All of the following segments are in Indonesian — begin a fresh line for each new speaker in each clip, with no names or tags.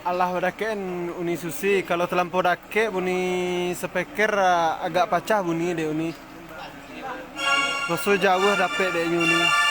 Allah wadaken uni susi kalau terlampau dake buni speaker agak pecah bunyi deh uni. Bosok jauh dapet deh uni.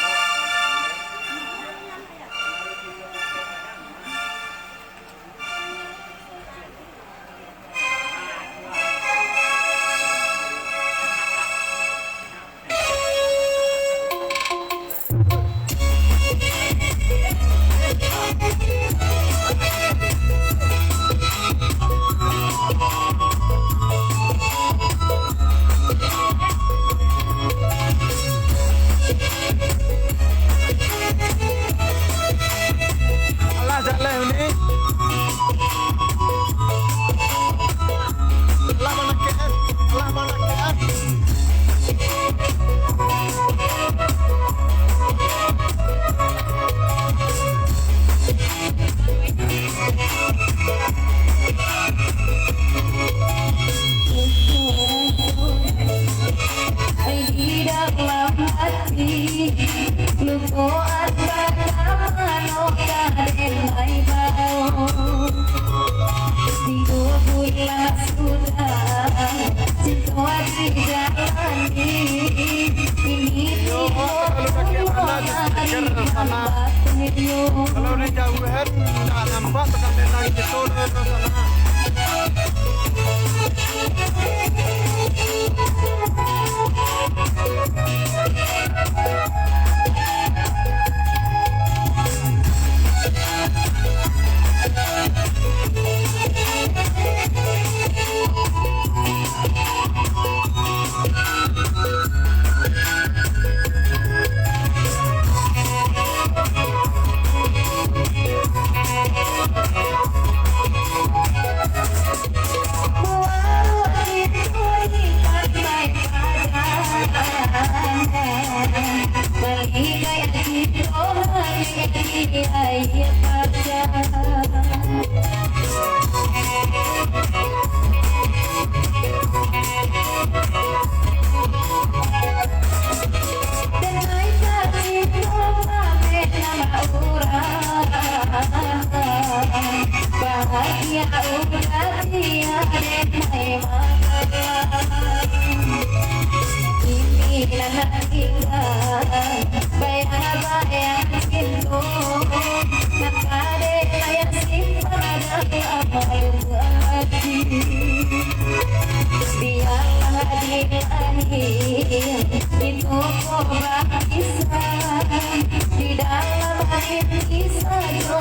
Kalau udah jauhan nggak nampak tekan denang gitu terus sana.
Bahagia udah tiada ini nanakingan bayang-bayang itu nak ada yang simpan dalam hati biarlah dilahir itu kisah di dalam hati kisah itu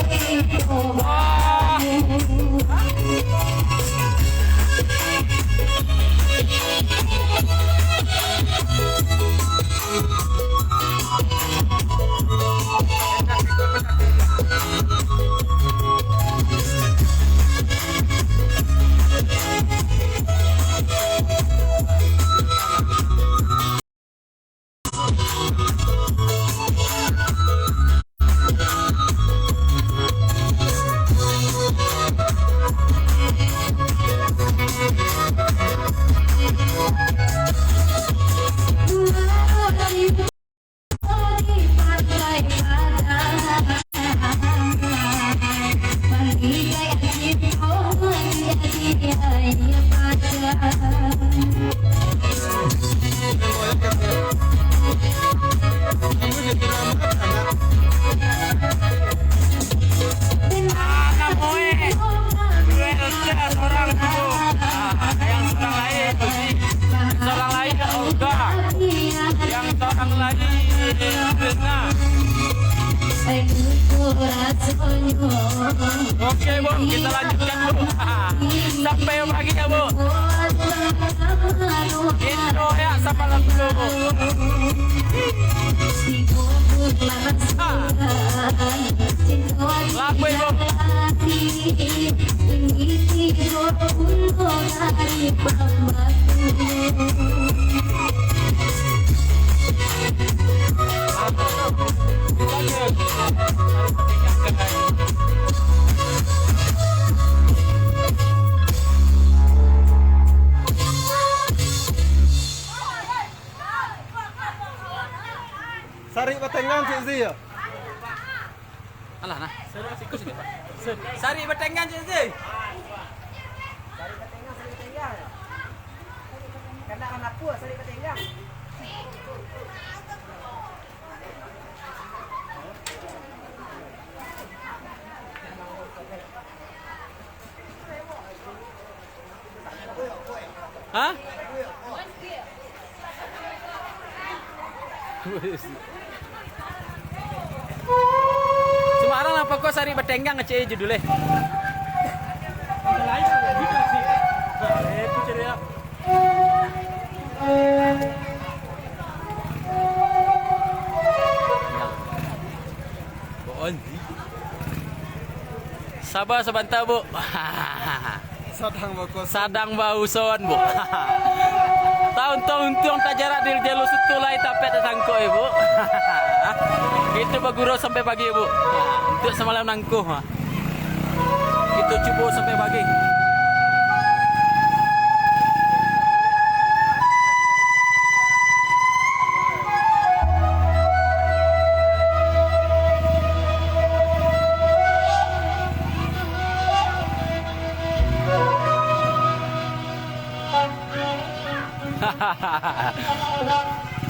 Oke Bu, kita lanjutkan Bu. Sampai pagi ya Bu. Intro ya sama lagu Bu. Lagu Bu.
Sari Batengan sih ya.
Alah nah, sikus ini Pak. Sari Batengan sih.
Sari Batengan. Karena anakku Sari Batengan.
Hah? Semarang apa kok Sari Batenggang ngecek judulnya? Itu ceria. Boon. Sabar sebentar Bu. Sadang bauson Bu. Tahun-tahun tuang tak jarak di jalur sutulai tapet tangko Ibu. Itu baguro sampai pagi Bu. Untuk semalam nangkuh. Itu cubo sampai pagi.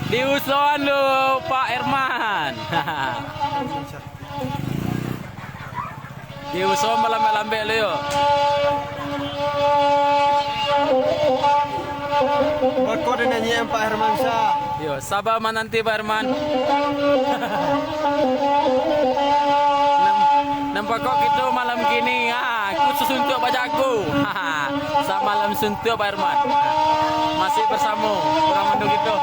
Diuson lu Pak Herman. Yo semua lambe-lambe lo yo.
Bako din nyanyian Pak Hermansyah.
Yo, sabar menanti Pak Herman. Nampak kok gitu malam gini, khusus untuk Pak Jago. Sa malam suntuk Pak Herman. Masih bersama, kurang mendung gitu.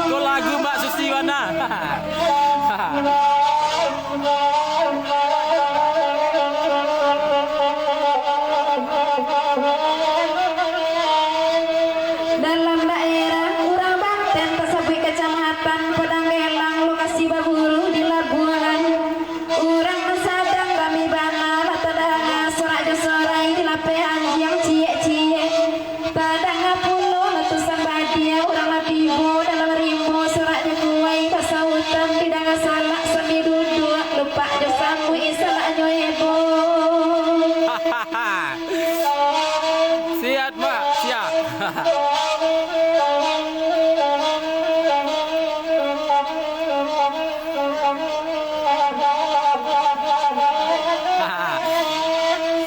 Kok lagu Mbak Susi mana?
Dalam daerah Urang Banten tersebut kecamatan Padang Gelang lokasi Baburu di Labuan urang sadang kami bana batadanga sorak jo sorai di lape anjing cie-cie tadanga pulo letusan badia urang lapibo dalam rimbo sorak jo kuai kasautan didanga salak sami duduk lupa jo sambui salak jo hebo.
Siap Mbak, siap.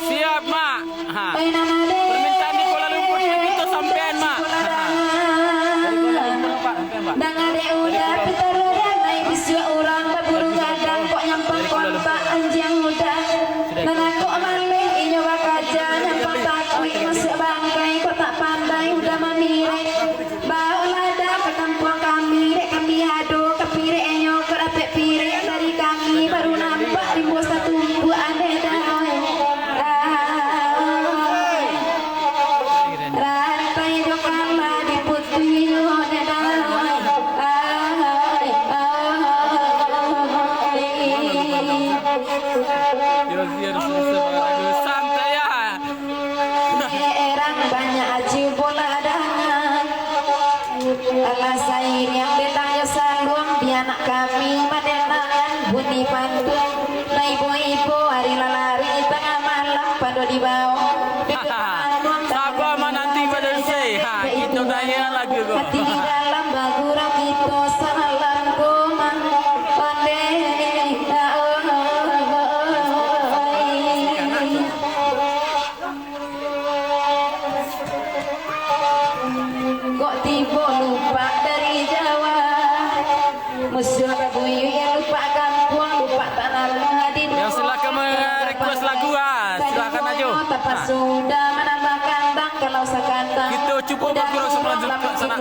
Siap Mak. Permintaan di Kuala Lumpur itu sampean Mak.
Dangade udah pitarudan naik bisu orang baburu gadang kok nyampang kontak anjing udah dan aku malih inyo bakaja nyampang takui masuk bangkai kok tak pandai udah mamire bau lada ke kampung kami dek kami ado kepire enyo kerapek pire dari kami baru nampak rimbo satu ane daun rantai jo kala diputui
Santai ya.
Erang banyak aji bola dangan alas air yang ditanya saluang bianak kami madenangan bunyi pantun na ibu-ibu hari lalari tengah malam pada di bawah
Sabar menanti pada saya. Itu daya lagu kok.
hati di dalam bagurang itu salam kumang pandai kok tiba lupa dari Jawa musuh babuyu yang lupa kampung lupa tanah di
Yang silakan request lagu silakan aja.
Tepat sudah menambah kandang kalau sekandang
Kita cuba berkurang selanjutnya sana.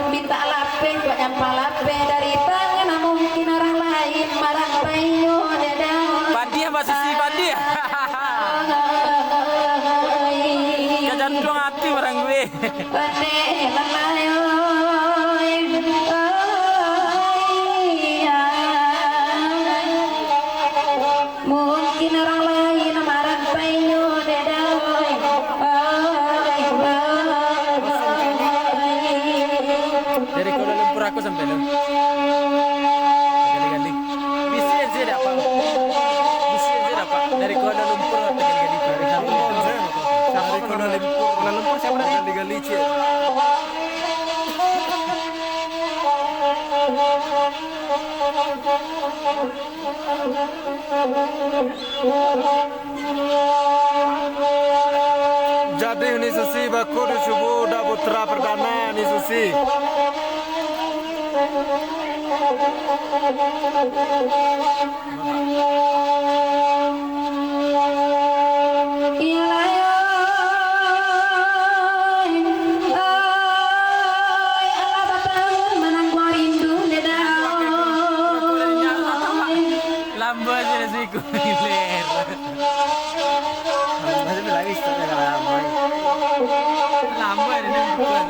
minta lape kok nyampah lape dari tangan mungkin orang lain marah payu dedang
Padi Mbak Susi padi. Kejantung hati orang gue.
Mungkin orang lain marah payu
Dari Kuala Lumpur aku sampai lo. Gali-gali. Bisi yang saya dapat. Bisi yang saya dapat dari Kuala Lumpur atau gali-gali dari Kuala
Dari Kuala Lumpur siapa nak gali-gali cik? Jadi ini Susi Bako di Subuh udah putra perdana nih Susi.
Lambo aja sih kuliler.
Masih lagi istilah lama.
Lambo ini bukan.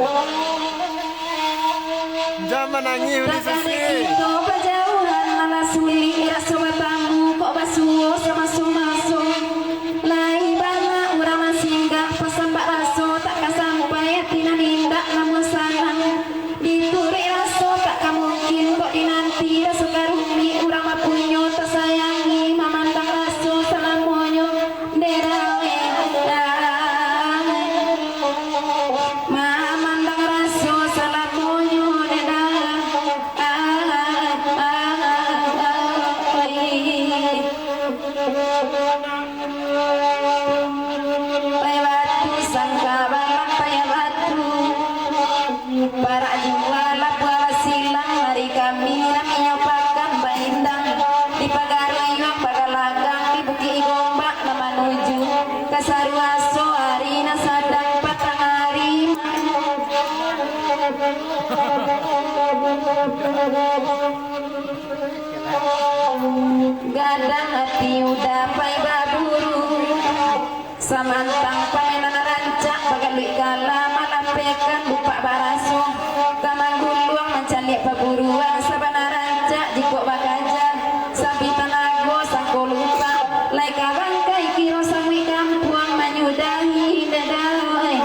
Jangan nangis ini Susi.
itu kejauhan malah sulit rasa tamu kok basuh sama sumaso lai bana urang singgah pesan bak raso tak sampai tina nindak namun sanang dituri raso tak mungkin Gadang hati udah pai baburu samantang pamenan rancak bagai kala malapekan bupak barasu kamang guluang mencalik paburuan sabana rancak jikok bakajar sapi tanago sangko lupa lai kabangkai kiro samui kampuang menyudahi dadai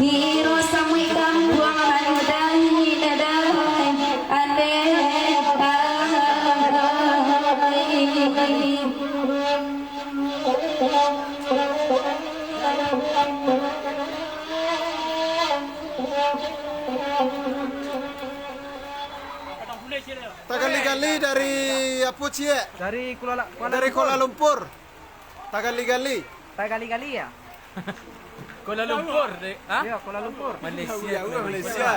Kiro samui kampuang menyudahi dadai ande
Tagali-gali dari apa cie?
Dari
Dari Kuala Lumpur. Tagali-gali.
Tagali-gali ya?
Kuala Lumpur, ah?
Iya, Kuala Lumpur.
Malaysia.
Malaysia.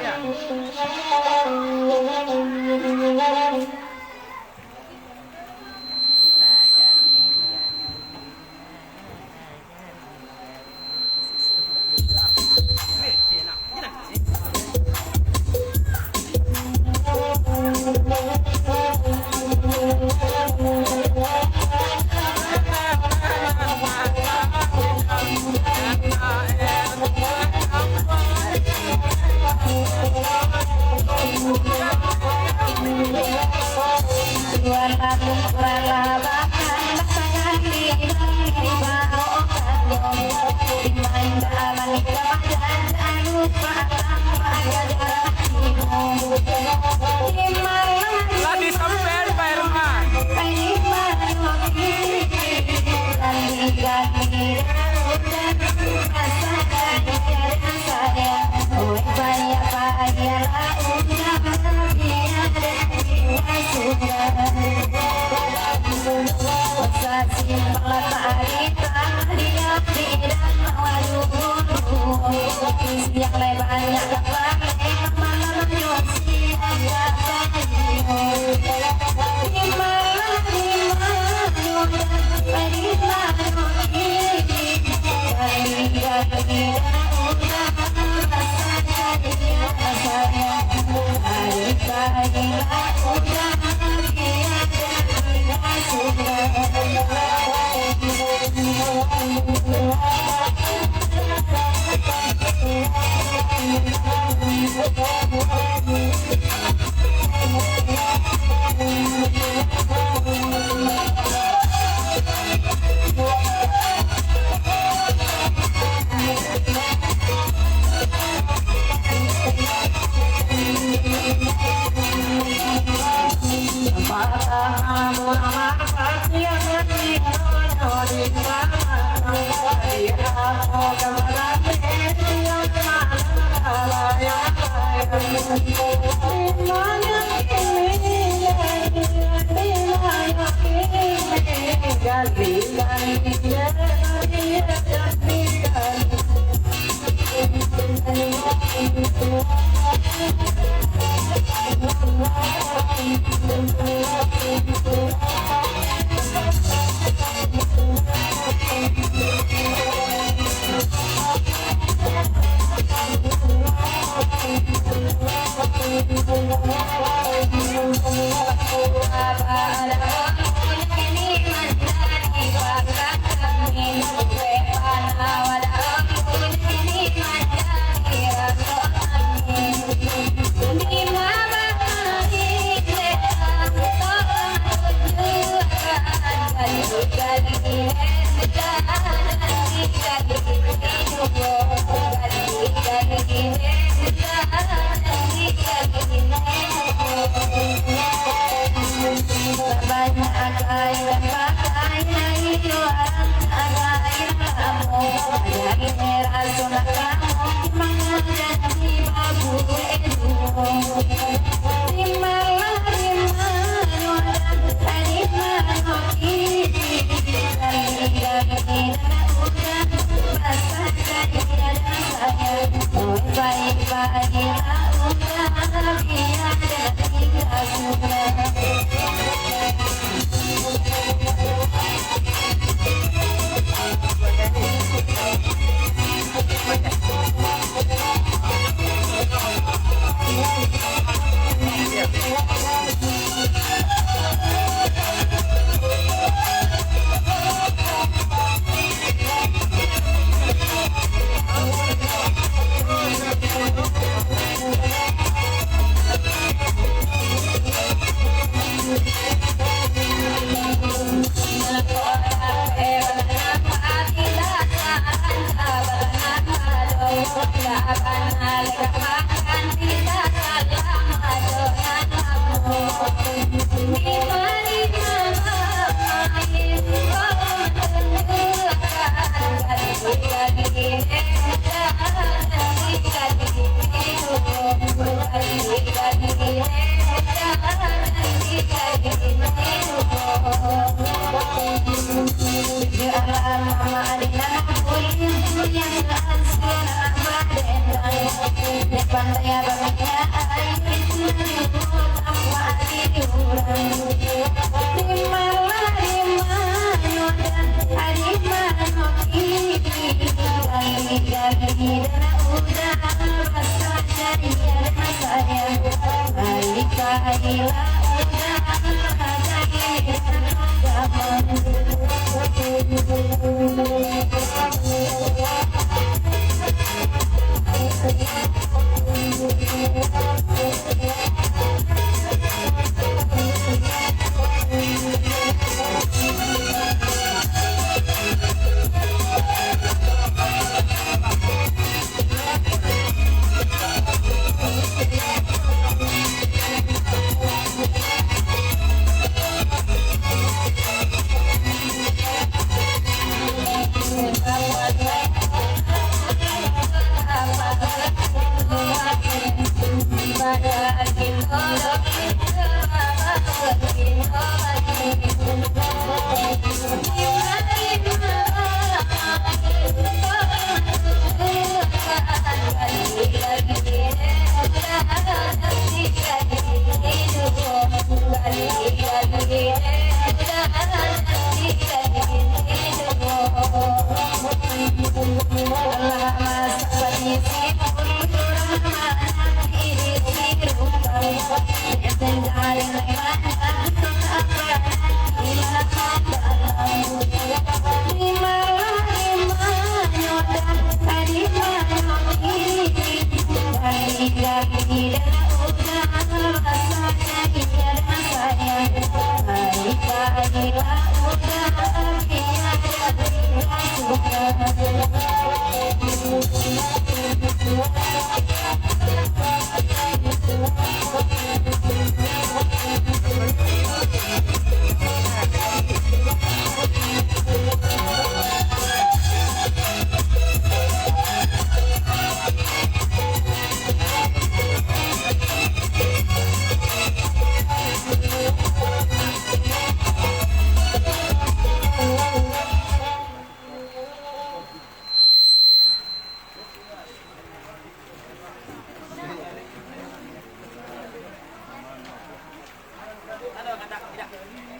Lagi sampean Pak Herman.
Yang lain banyak ini mandari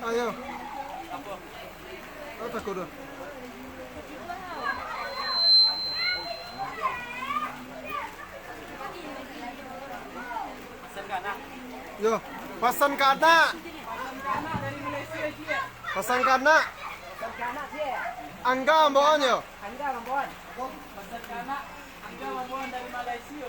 Ayo. Apa kudu? Yo, pesan kana. Pesan kana.
Kanak dia.
Angga ambon yo.
Angga Mambon.
Pesan kana, Angga Mambon dari Malaysia.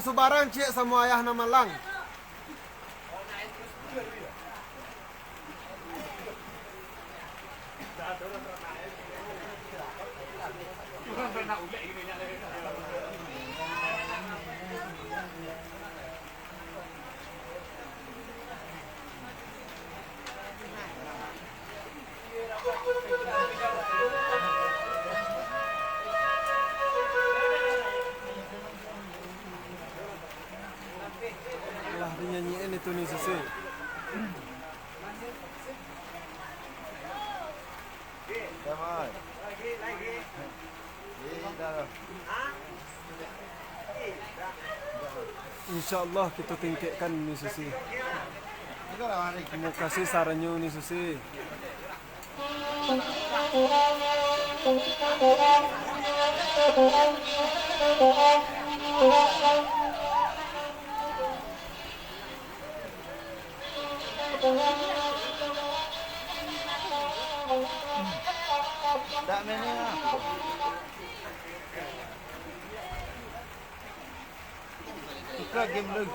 Lang Subarang cik sama ayah nama Lang. Lah dinyanyiin itu nih Susi. Insyaallah kita tingkatkan nih Susi. Mau kasih sarannya nih Susi.
Tak mana. Buka game lagi.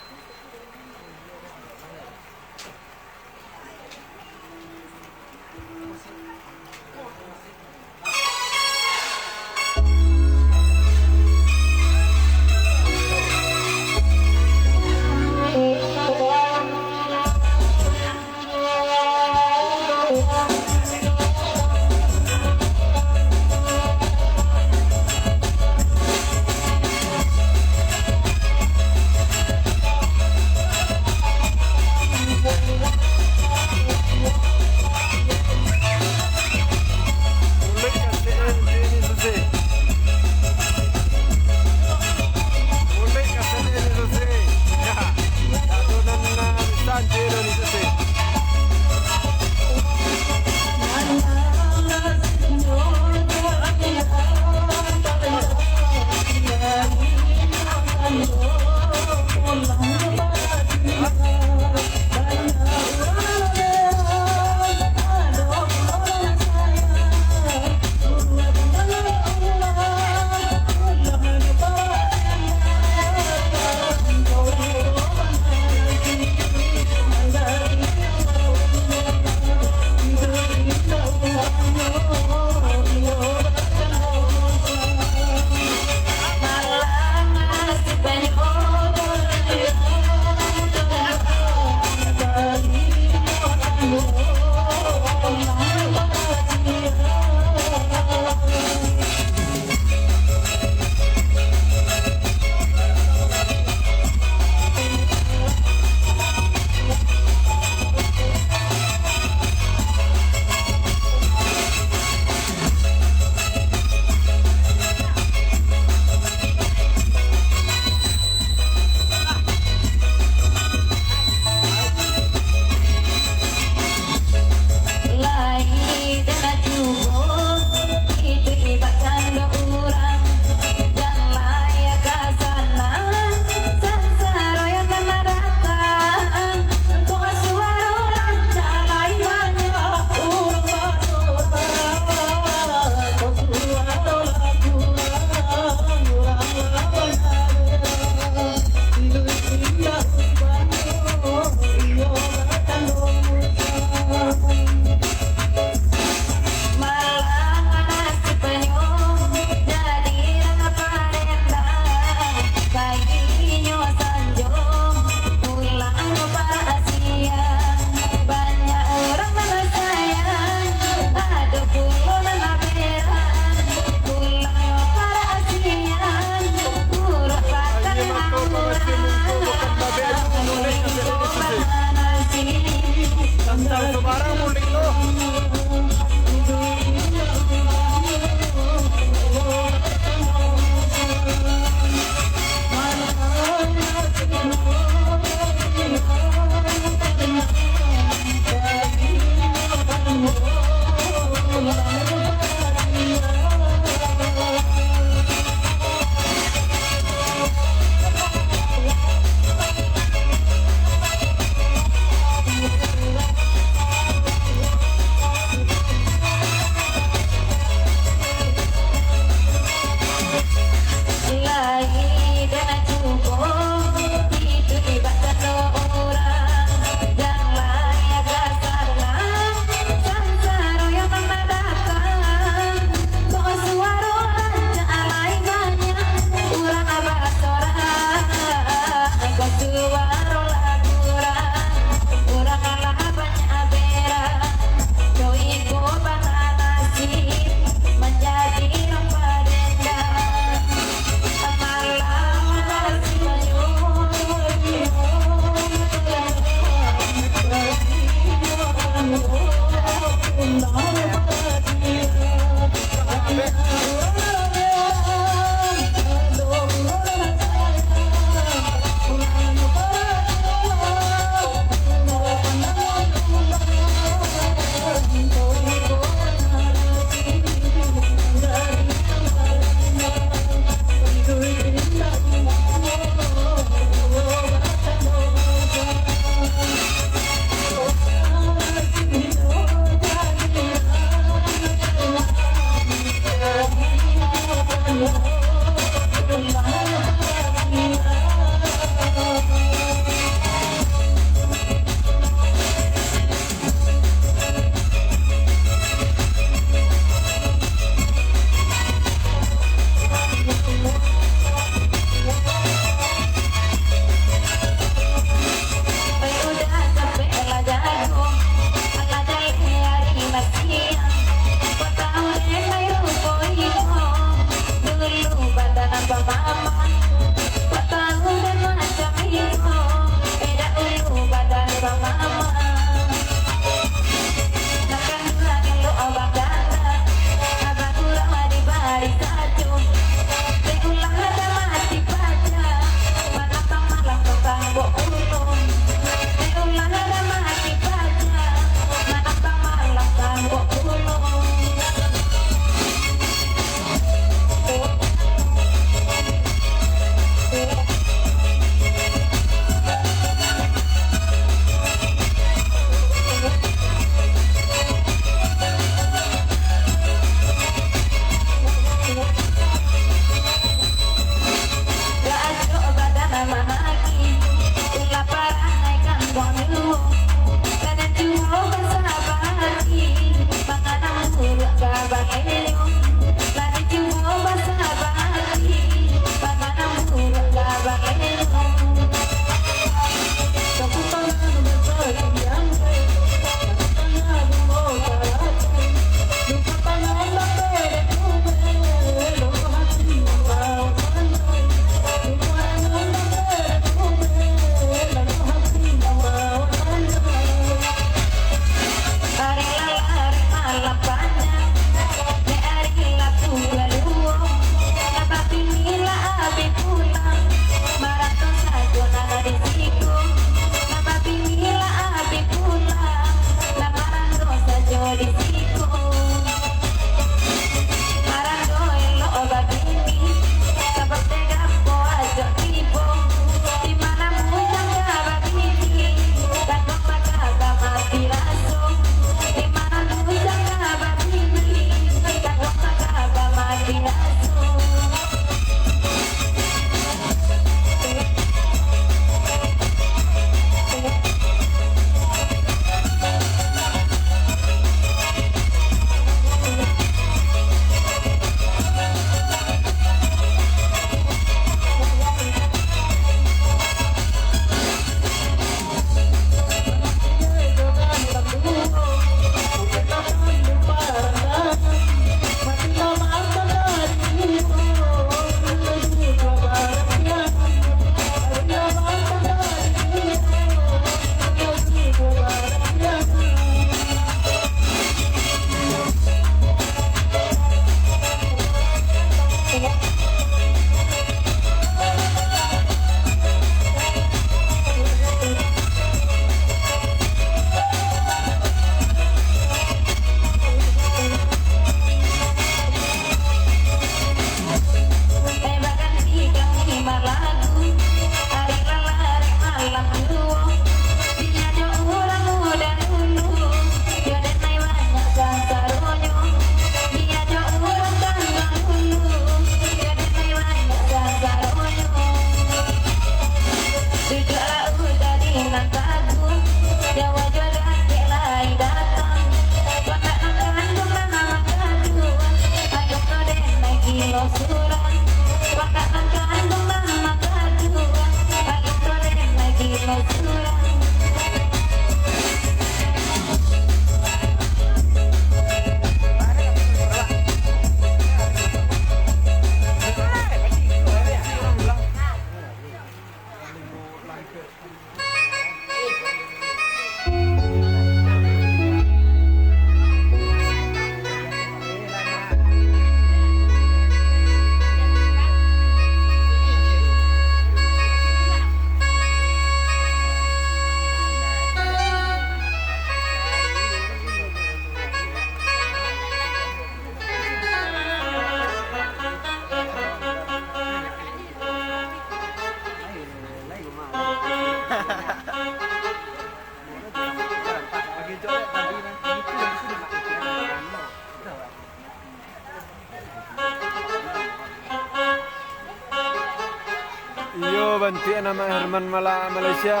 nama Herman Malaysia.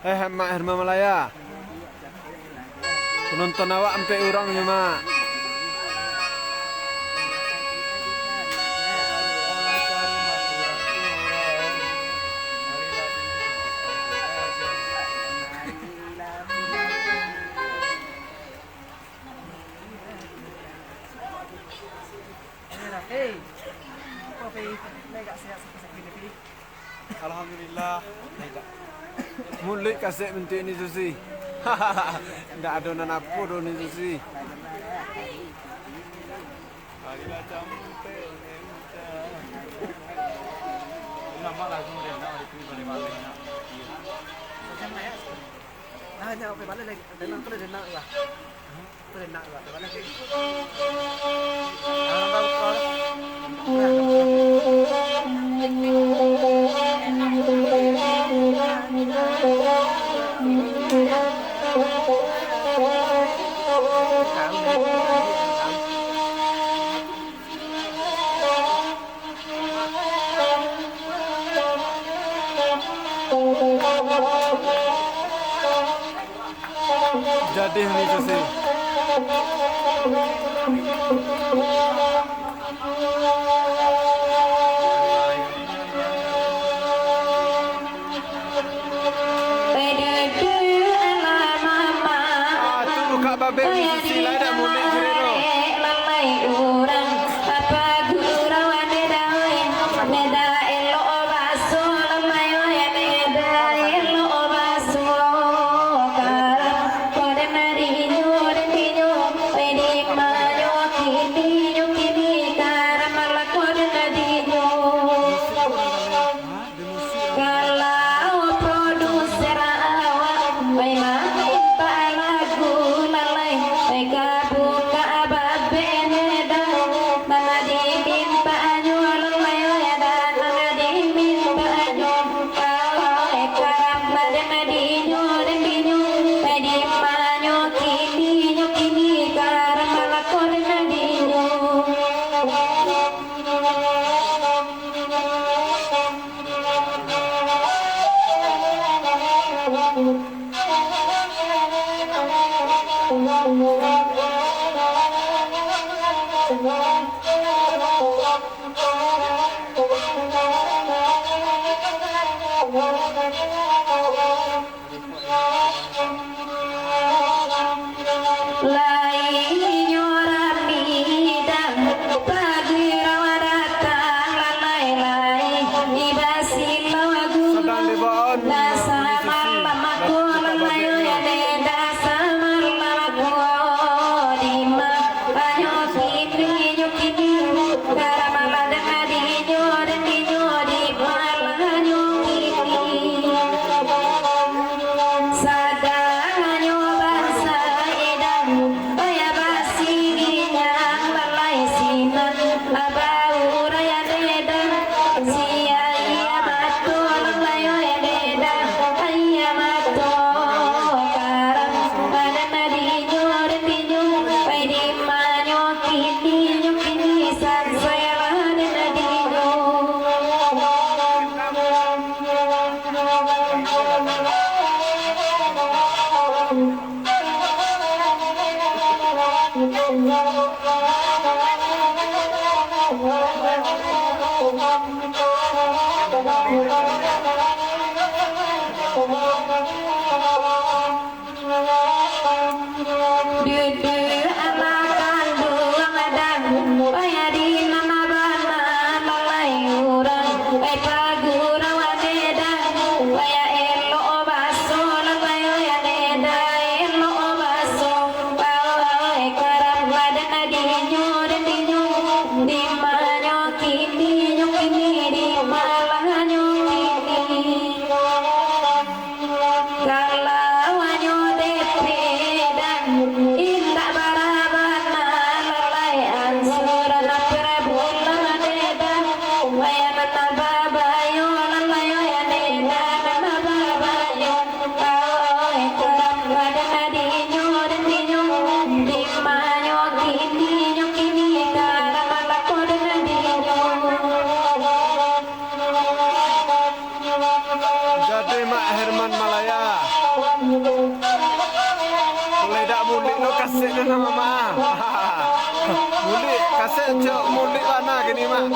Mak Herman Malaya. Penonton awak sampai orangnya mak. Alhamdulillah. Mulut kasih bentuk ini Susi. Tidak ada apa do ni Susi.
Nama lagu Rena itu dari mana?
Nah, nya apa balik lagi? Renang tu renang lah. Tu renang lah. Balik lagi.
Jadi ni Susi. Tu buka babe Susi lah dah mulut jerero.
Di mana kini nyuk ini di malah nyuk ini
kasih dulu mama. Muli kasih cok muli mana gini mak.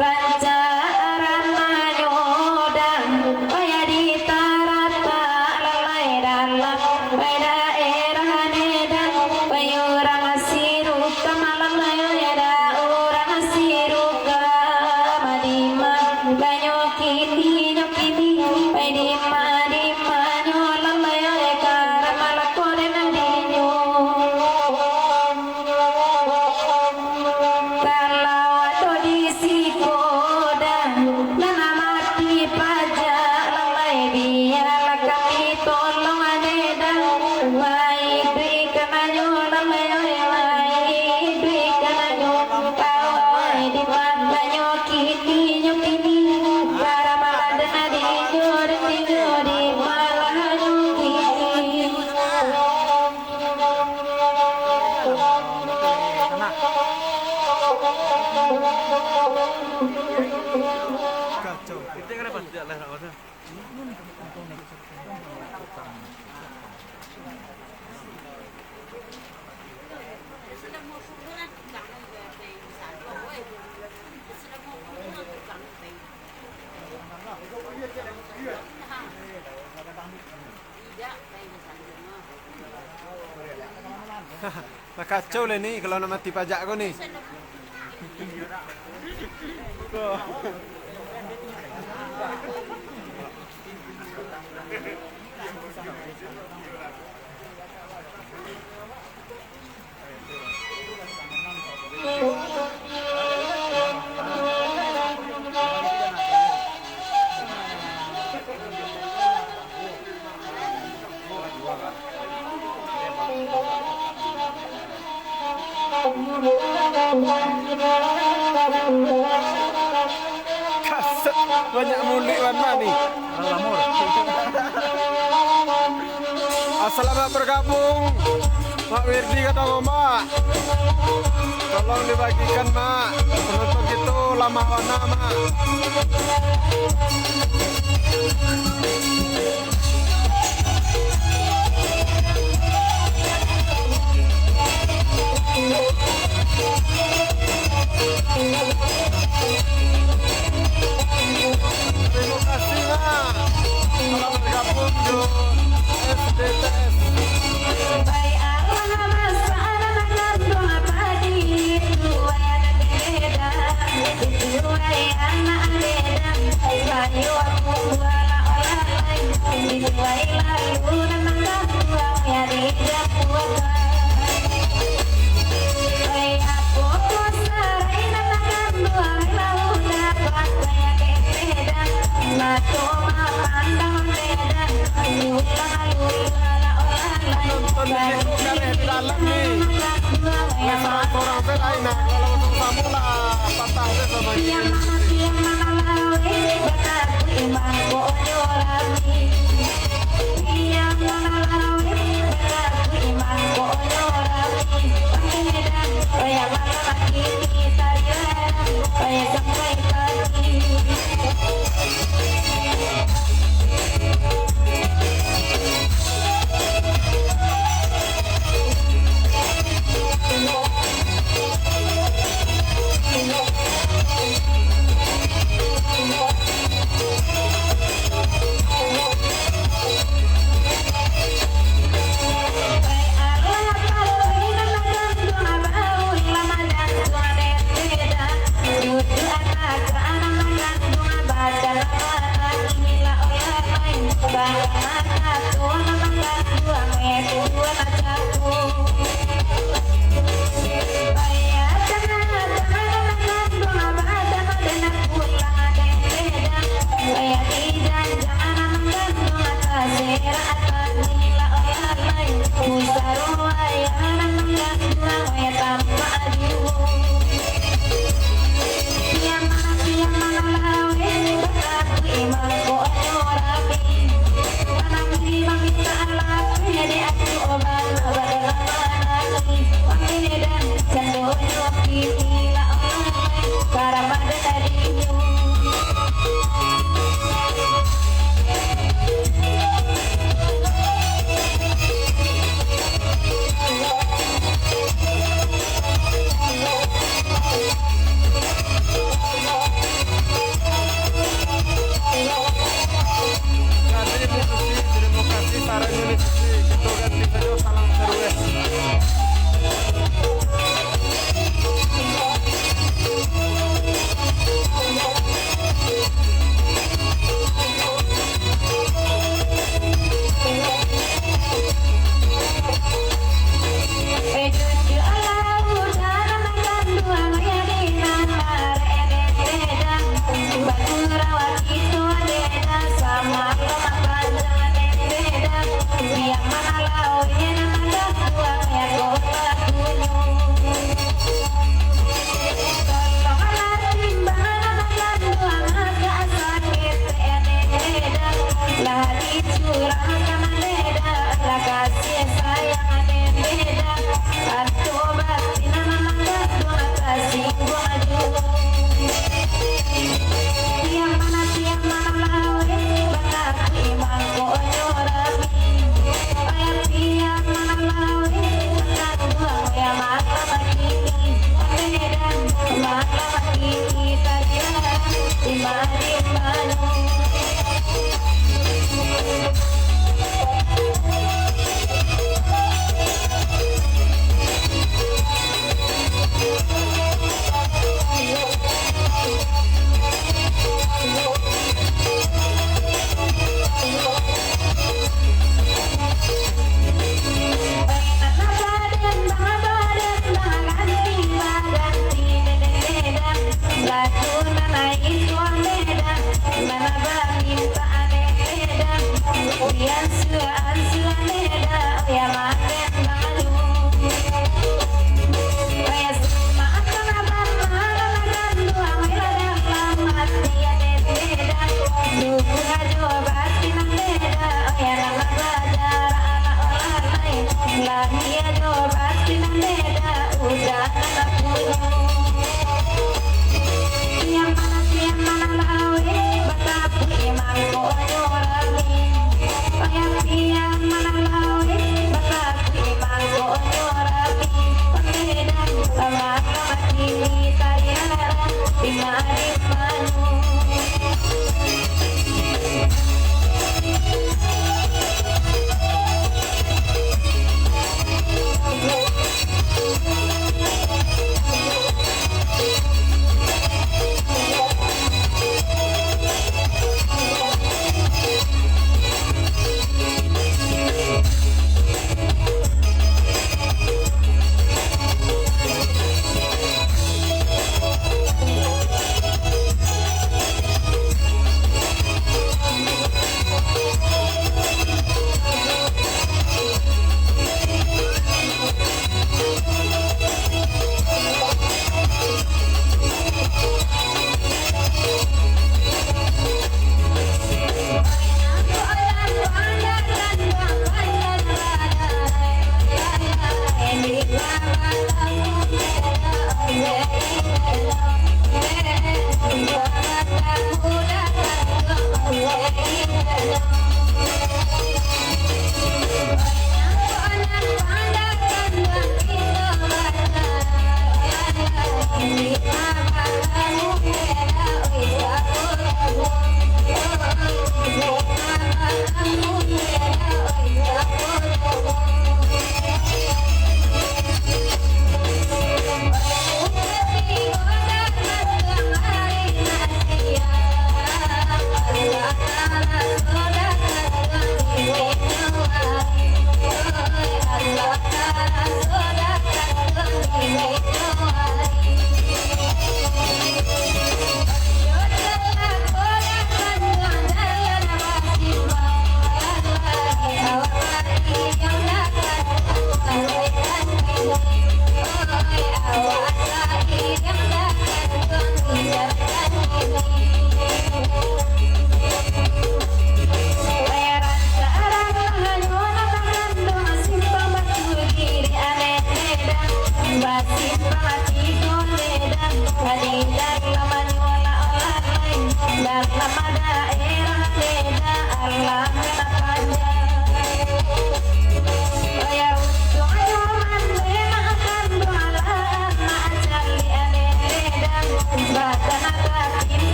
Banjaran manyodang Baya di tarata lalai dalam Baya daerah nedang Baya orang asiruka malam layo yada orang asiruka Madima banyo kini nyokini Baya dima nyolam layo ekara malakore nadinyo kalau atau disikoda nana mati pajak lalai biar kami tolong adedang baik dui kenanyo lalai baik dui kenanyo kawai di banyo kini nyokini para maladena di malah nyokini
Kacau.
Kita kenapa tidak lah nak mana?
Nah, kacau lah nih kalau nak mati pajak kau nih. Kaset banyak mulik warna nih. Selamat bergabung Mak Wirdi kata Mak. Tolong dibagikan Mak. Penonton itu lama warna Mak. Terima kasih Mak. Selamat bergabung di SDTS.
Baik Allah masalah makan doa pagi Tuai dan beda Tuai anak beda Bayu aku wala olah lain Tuai lalu nanang buang ya tidak buat Baik aku kusarai nanang buang lalu dapat Baik beda Matu pandang beda Lalu
Nonton di situ kalian di dalam nih. Sama orang lain nah kalau untuk kamu lah patah sama ini.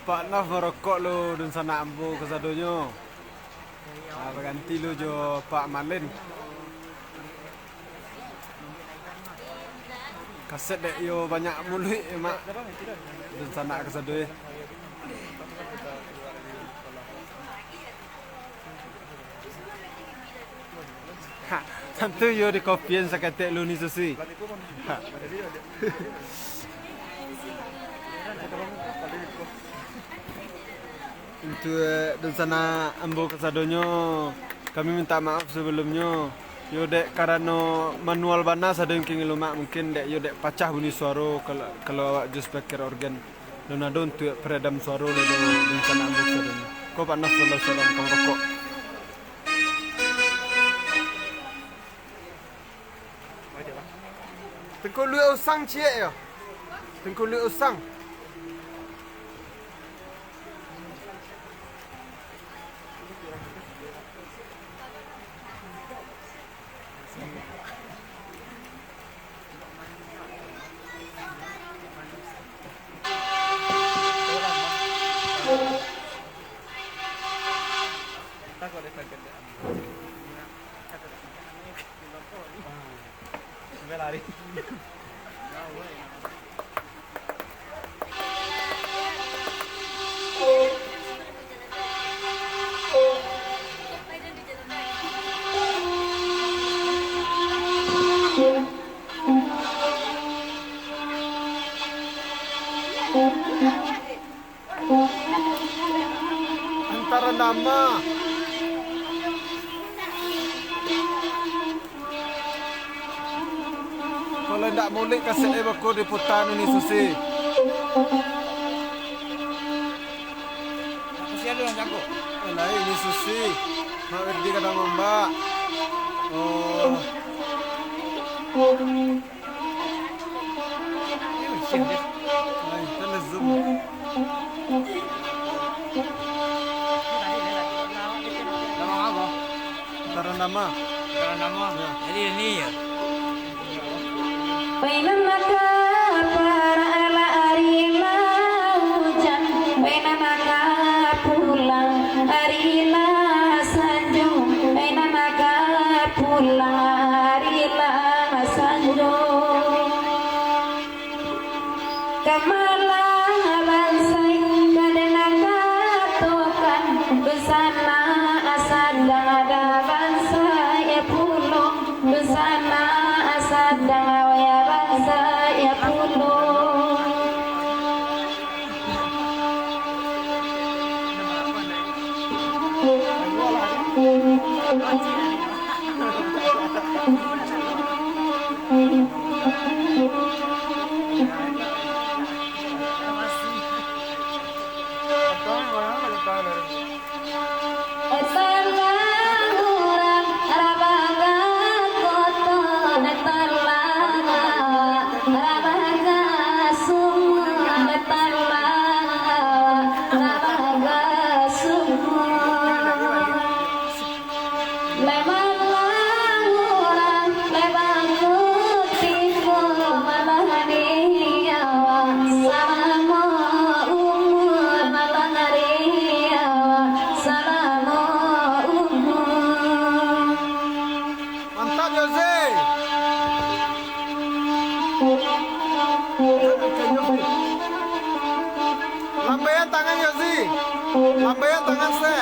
Pak Naf merokok lu dun sana ambu kesadonyo. Berganti lu jo Pak Malin. Kaset dek yo banyak mului mak. Dun sana kesadoy. Tentu yo di kopian saketek lu ni susi. Untuk dan sana ambo kesadonyo kami minta maaf sebelumnya. Yo dek karena manual bana sadon king lumak mungkin dek yo dek pacah bunyi suara kalau awak just speaker organ. Dan ada untuk peredam suara le dan sana ambo kesadonyo. Kau panas kalau suara kau rokok. Tengku lu usang cie yo. Tengku lu usang.
Lari.
Antara nama kalau ndak boleh kaset bako diputar ni susi.
Kasihan lu yang jago.
Lah ini susi. Mak di kadang mbak. Oh. Ay, kan zoom.
Nama apa?
Antara nama.
Karena nama. Jadi ini ya.
Bainamaka para ala arila hujan, bainamaka pulang arila sanjung, bainamaka pulang arila sanjung. Kamala bansai kadenaka tokan besana asadang ada bansai pulung besana asadang awaya bansai pulung. Esalanguran rabaga koto netarlaga rabaga
Lambaian tangan Yosi. Lambaian tangan saya.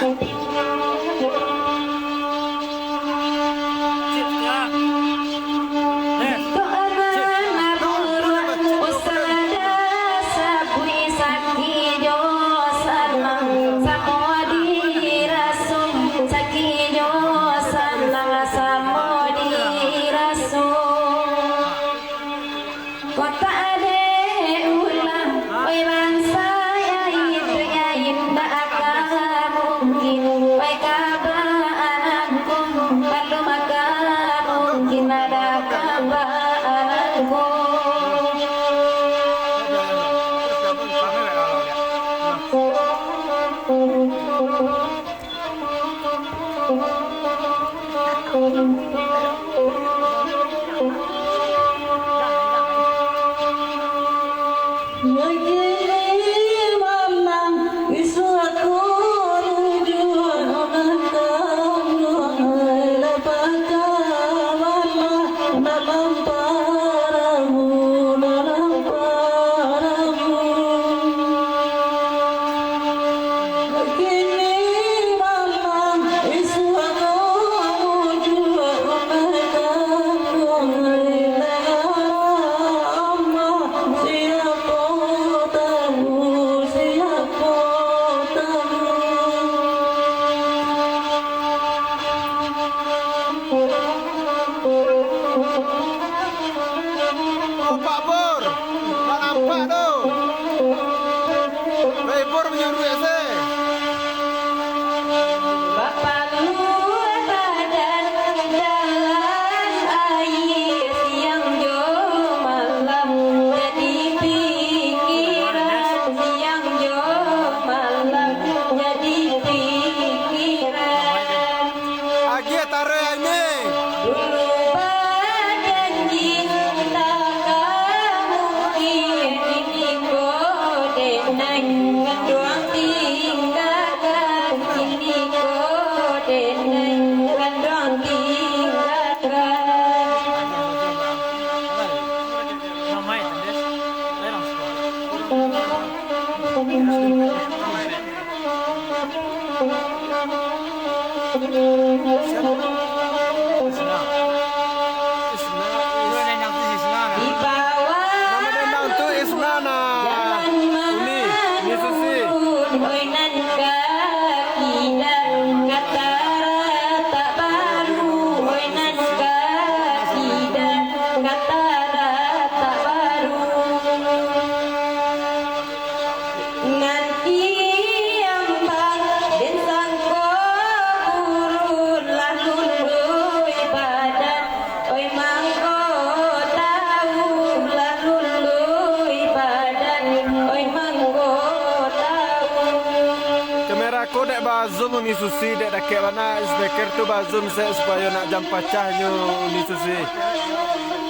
Zoom ni susi dek dak mana speaker tu bazum saya supaya nak jam pacahnya ni susi.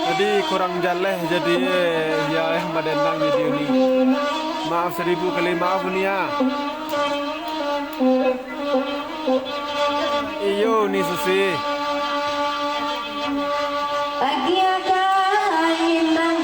Jadi kurang jaleh jadi ya madendang video ni. Maaf 1000 kali maaf ni ya. Iyo ni susi.
Pagi akainang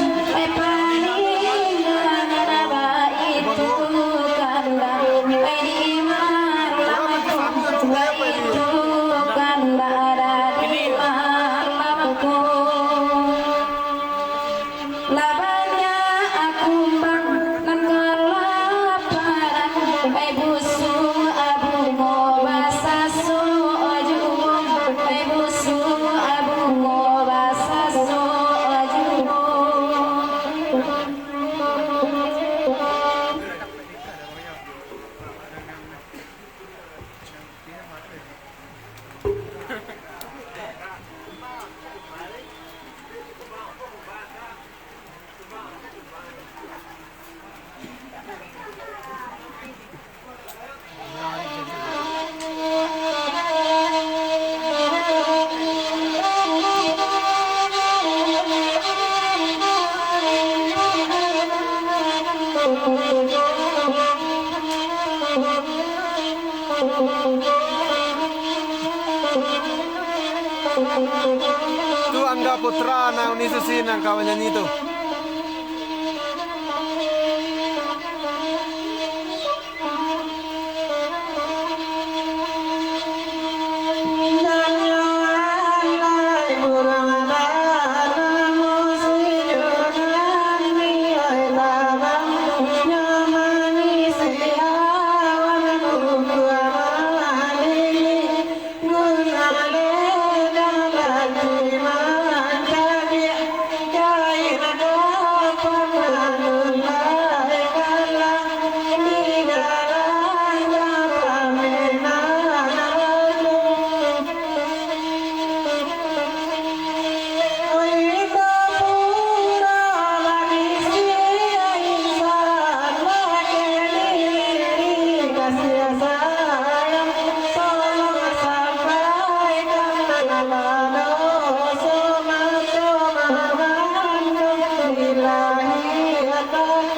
Tu Angga Putra na Uni Susi nang kawan nyanyi tu.
Oi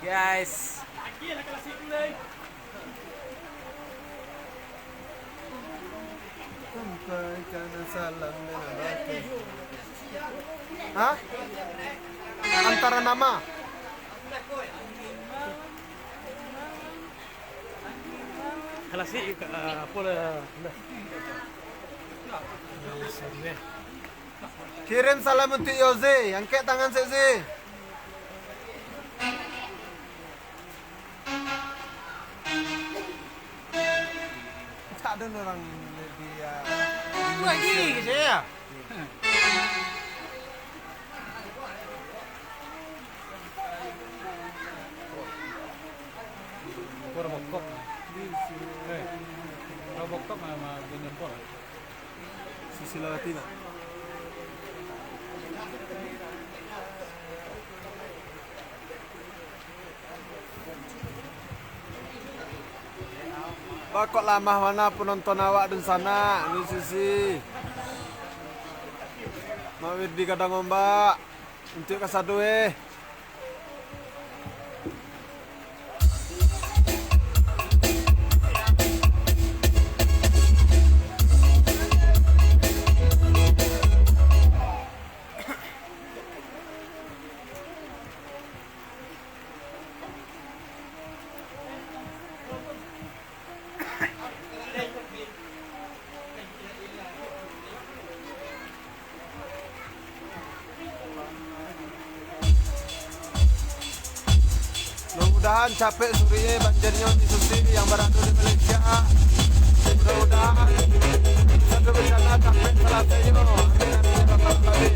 Guys,
Sampaikan salam dan abadi. Hah? Antara nama.
Kalasi pola.
Kirim salam untuk Yoze. Angkat tangan Yoze. Tak ada orang dia.
Lagi saya. Robocop. Robocop sama ganyan po.
Susilawati na. Pak, kok lama mana penonton awak di sana, di sisi. Mawid di kadang ombak untuk kasadue. Mudah-mudahan capek surinya banjirnya di Susi yang berada di Malaysia. Mudah-mudahan satu bencana capek selesainya. Amin amin ya rabbal alamin.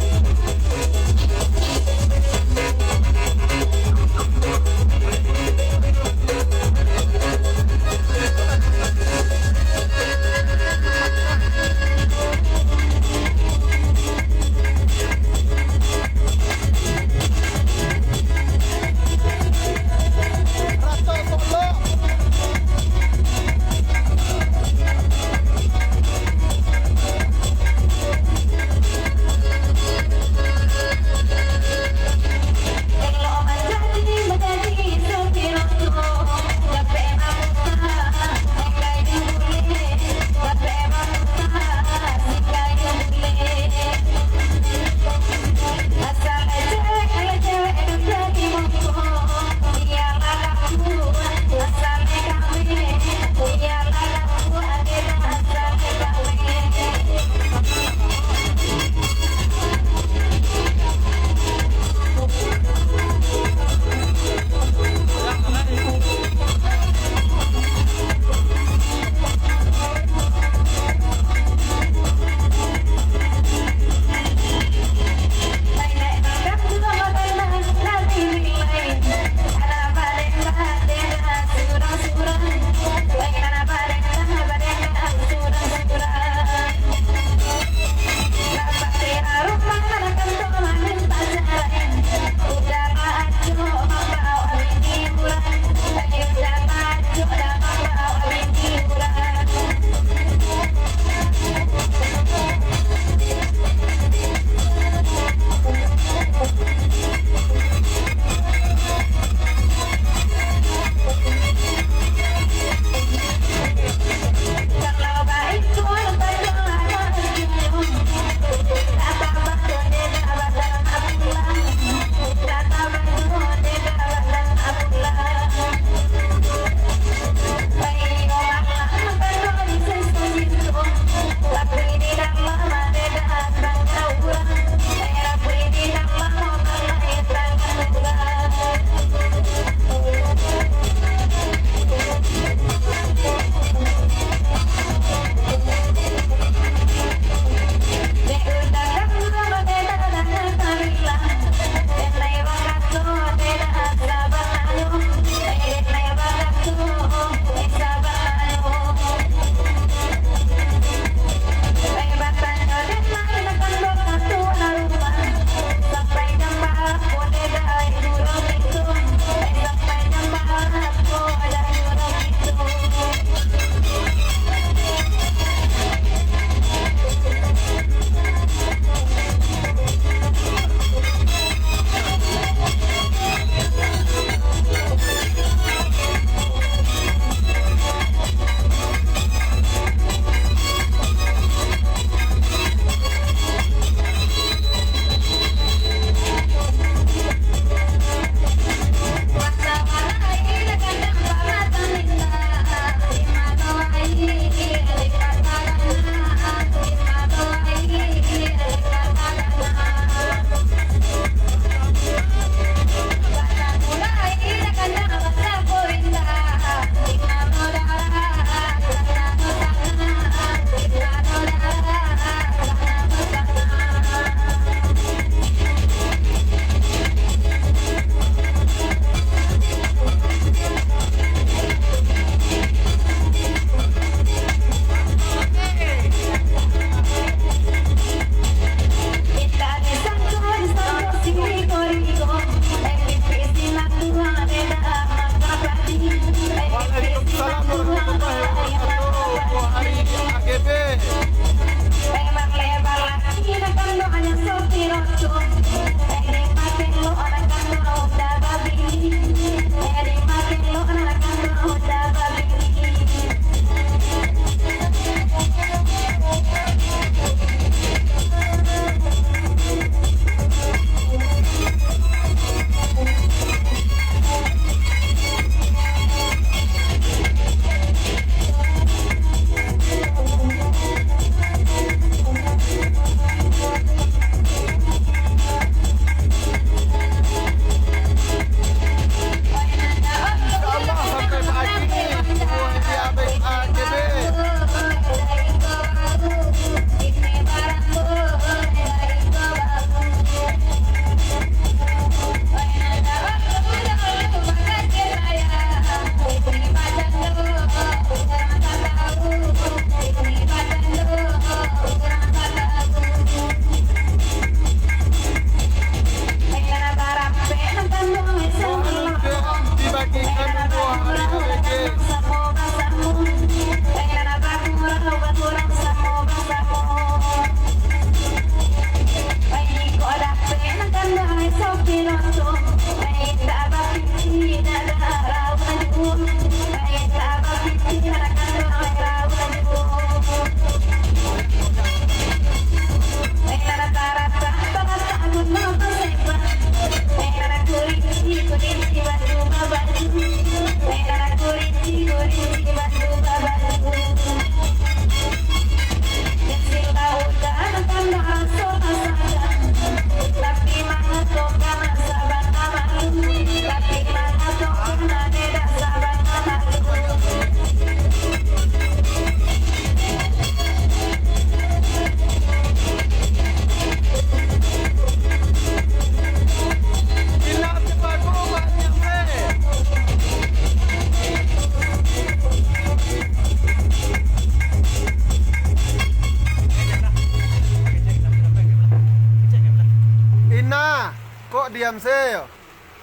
diam se yo.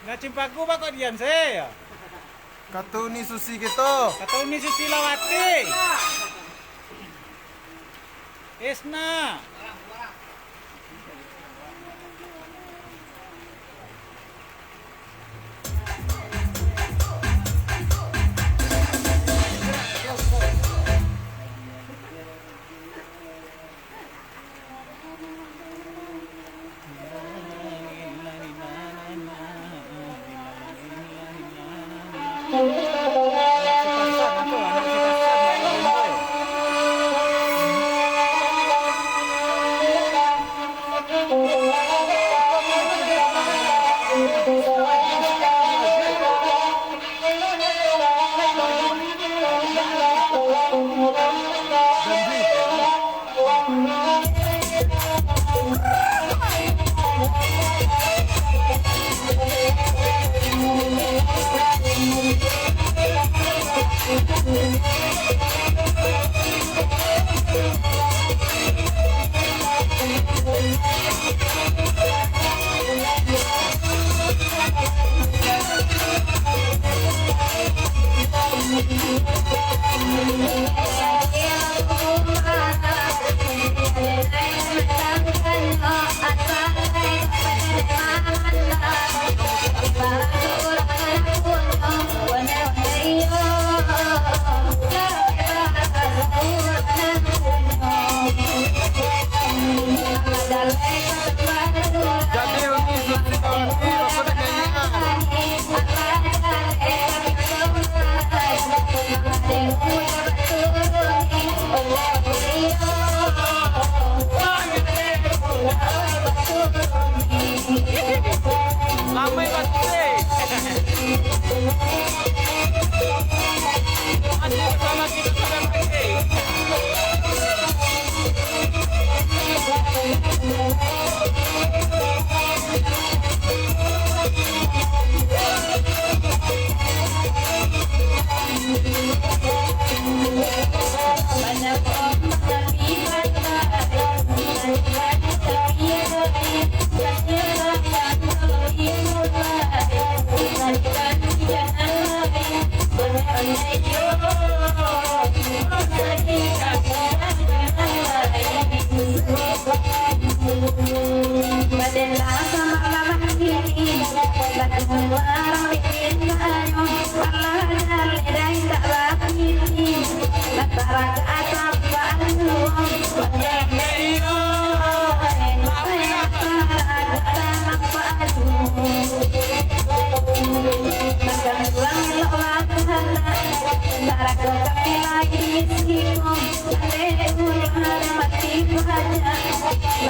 Nah cimpaku ba kok diam saya?
Katuni susi gitu.
Kata Uni Susilawati. Isna.
Jadi Uni susi kawati apa kayaknya.
Lamai pasti. Masih bersama kita sampai pagi.
Banyak ombak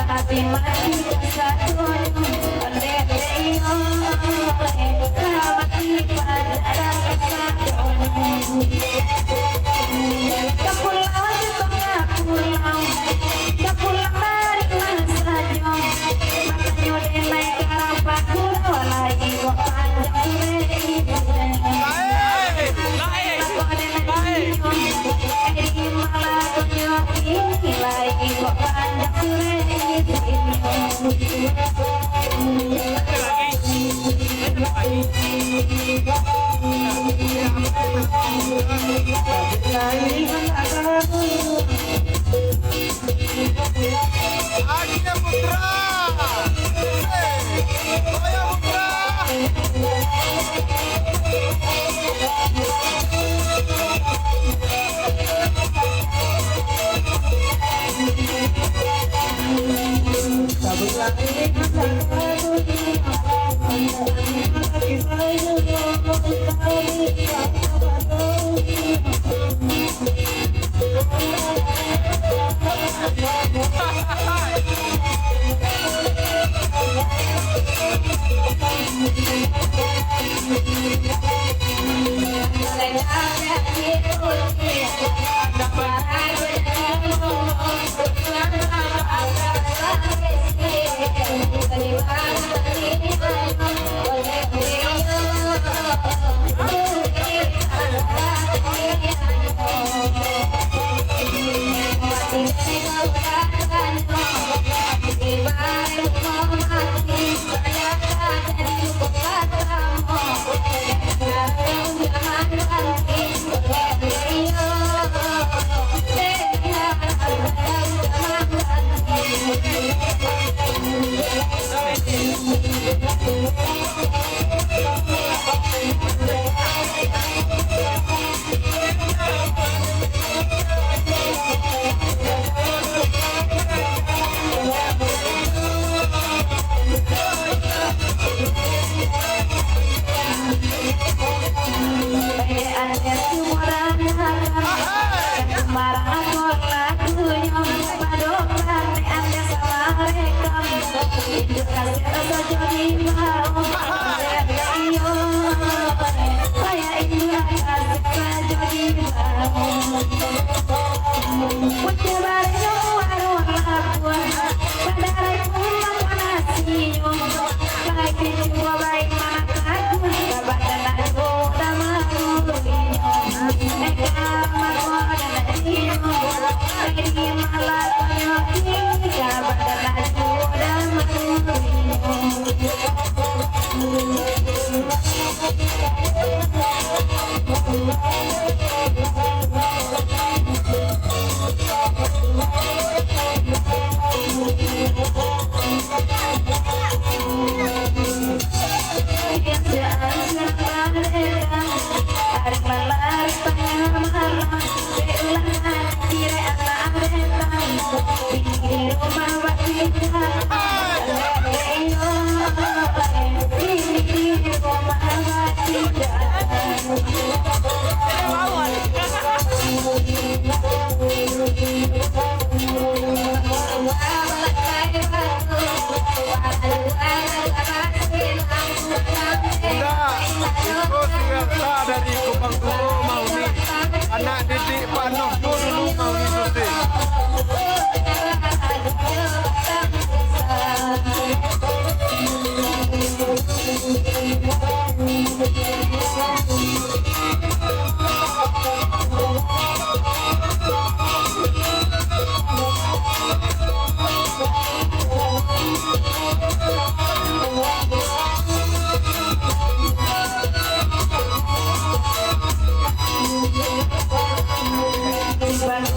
tapi
Akhirnya putra. Ayo putra.
Thank you.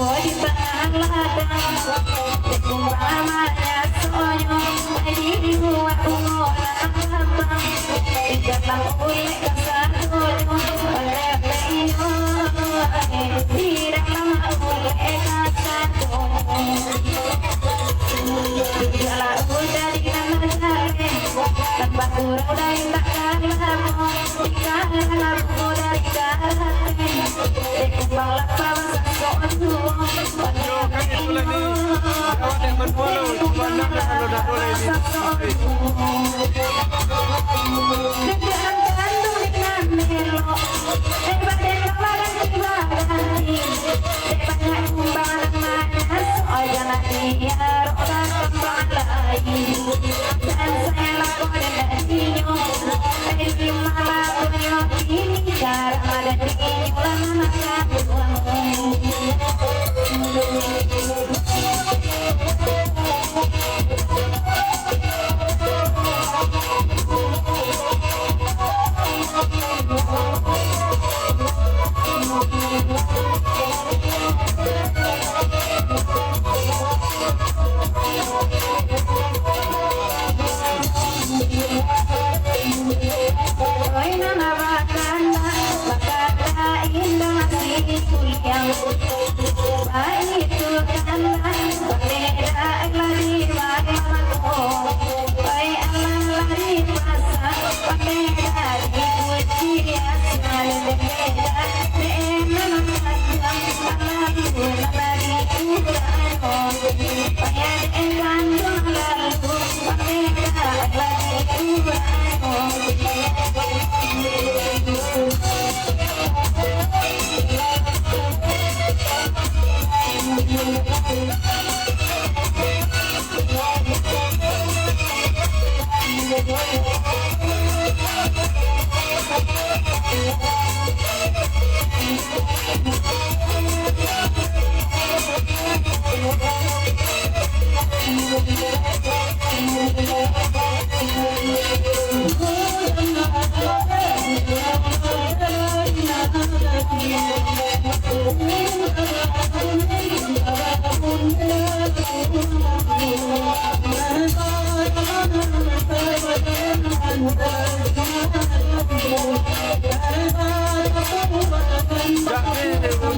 di tengah ladang kumbang maya sonyo di gua ungolan abang ikat lang uli kasadonyo palepeyo tidak lama uli kasadonyo Jala udah di kanan jale tanpa kurang dari tak kalah dikalah lagu dari karate kumbang lapang sesuatu
Yo, kami boleh ni. Awak nak menfollow, pandang kalau dah boleh ni.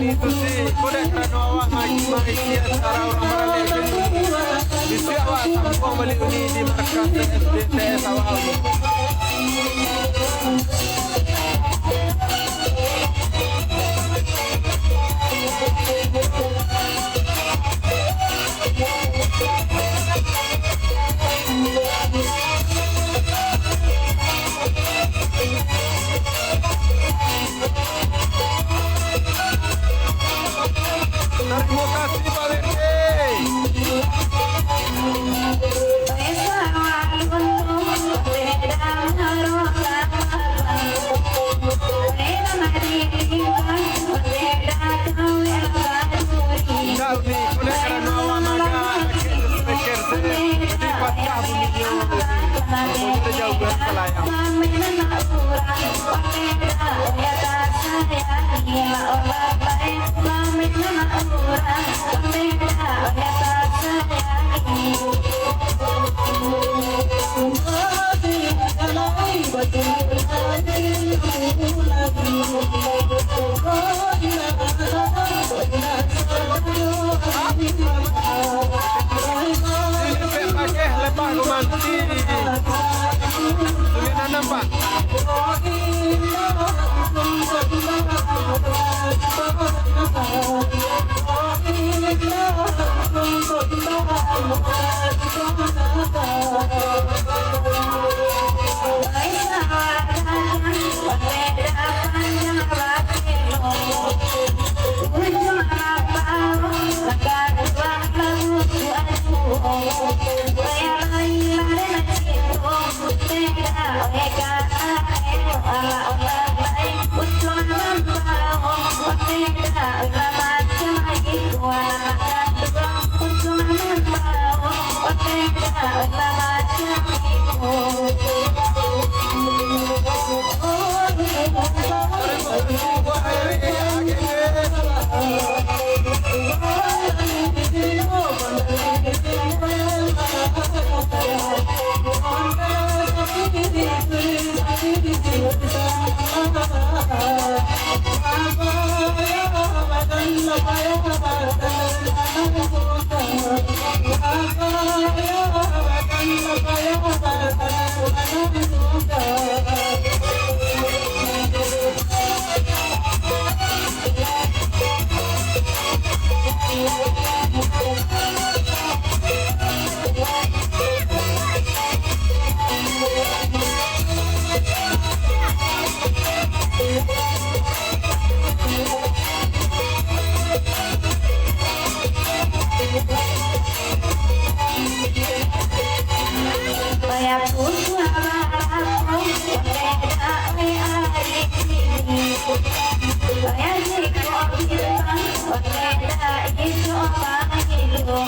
Itu sih, boleh kerana awak mengisi antara orang Malaysia di siap awak sambung balik ini di markas TS awak ini. Terima kasih Pak Lende. Tahu ni, boleh kerana awak makan speaker saya dipatah bunyinya. Kita jauh ke pelayang. Ini pakai lepas romanti. Tulisan nampak.
Thank you. Beda itu orang itu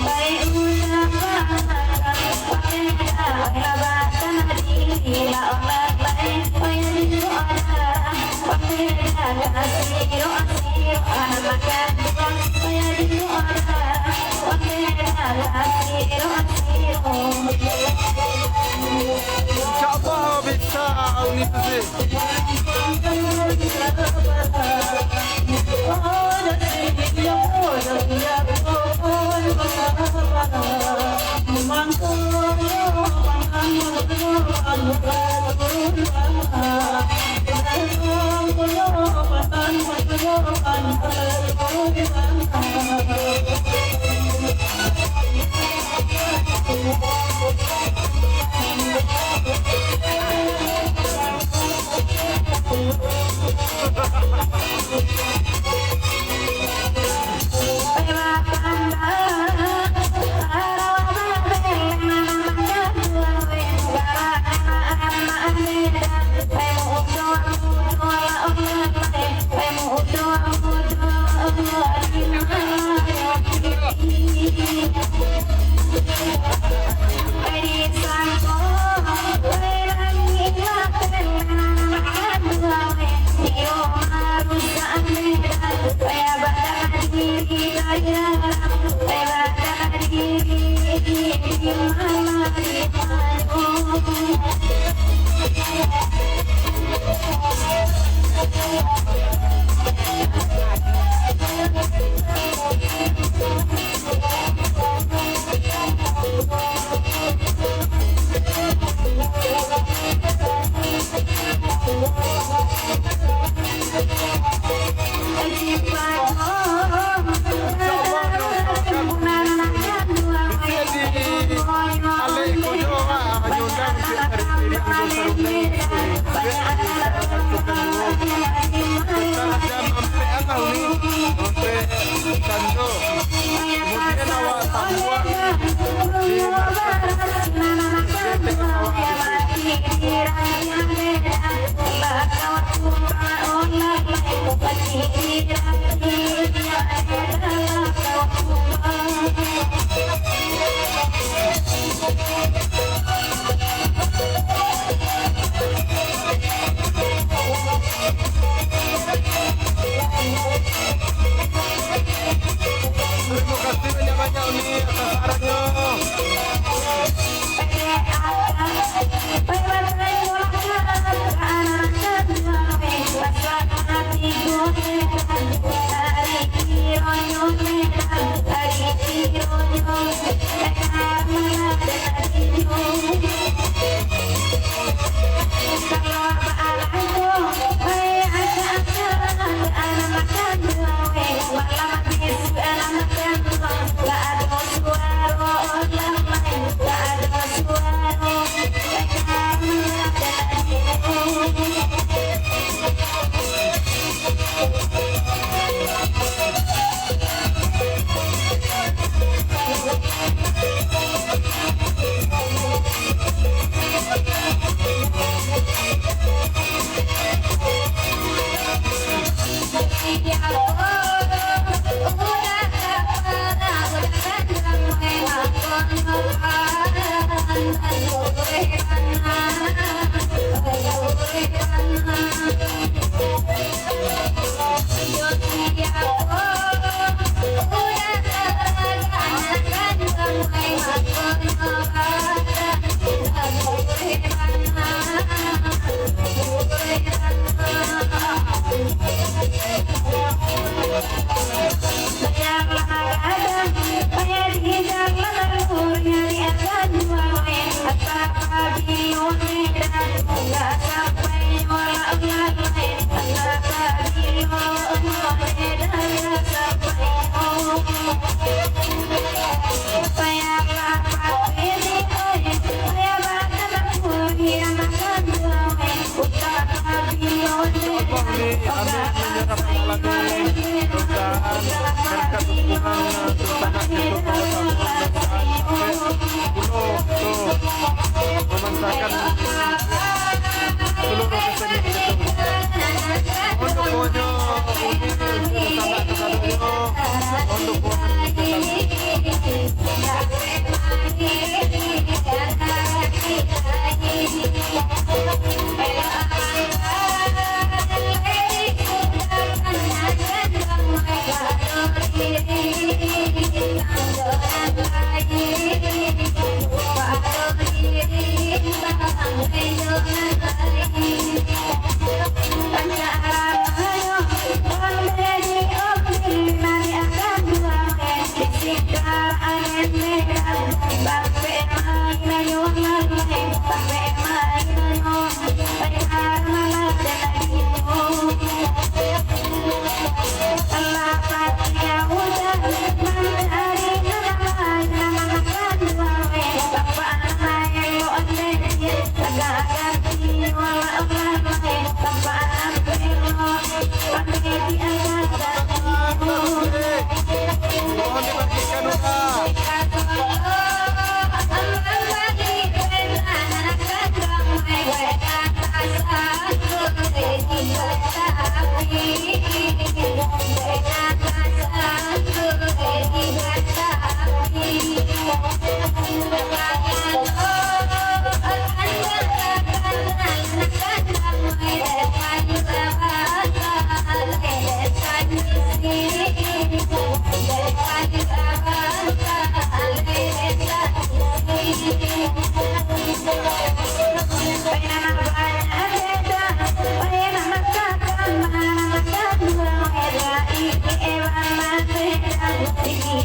baik usahakan beda labatan diri la orang lain banyak itu orang beda kasih anak makan bukan banyak itu orang beda kasih
InsyaAllah bisa tahun itu sih.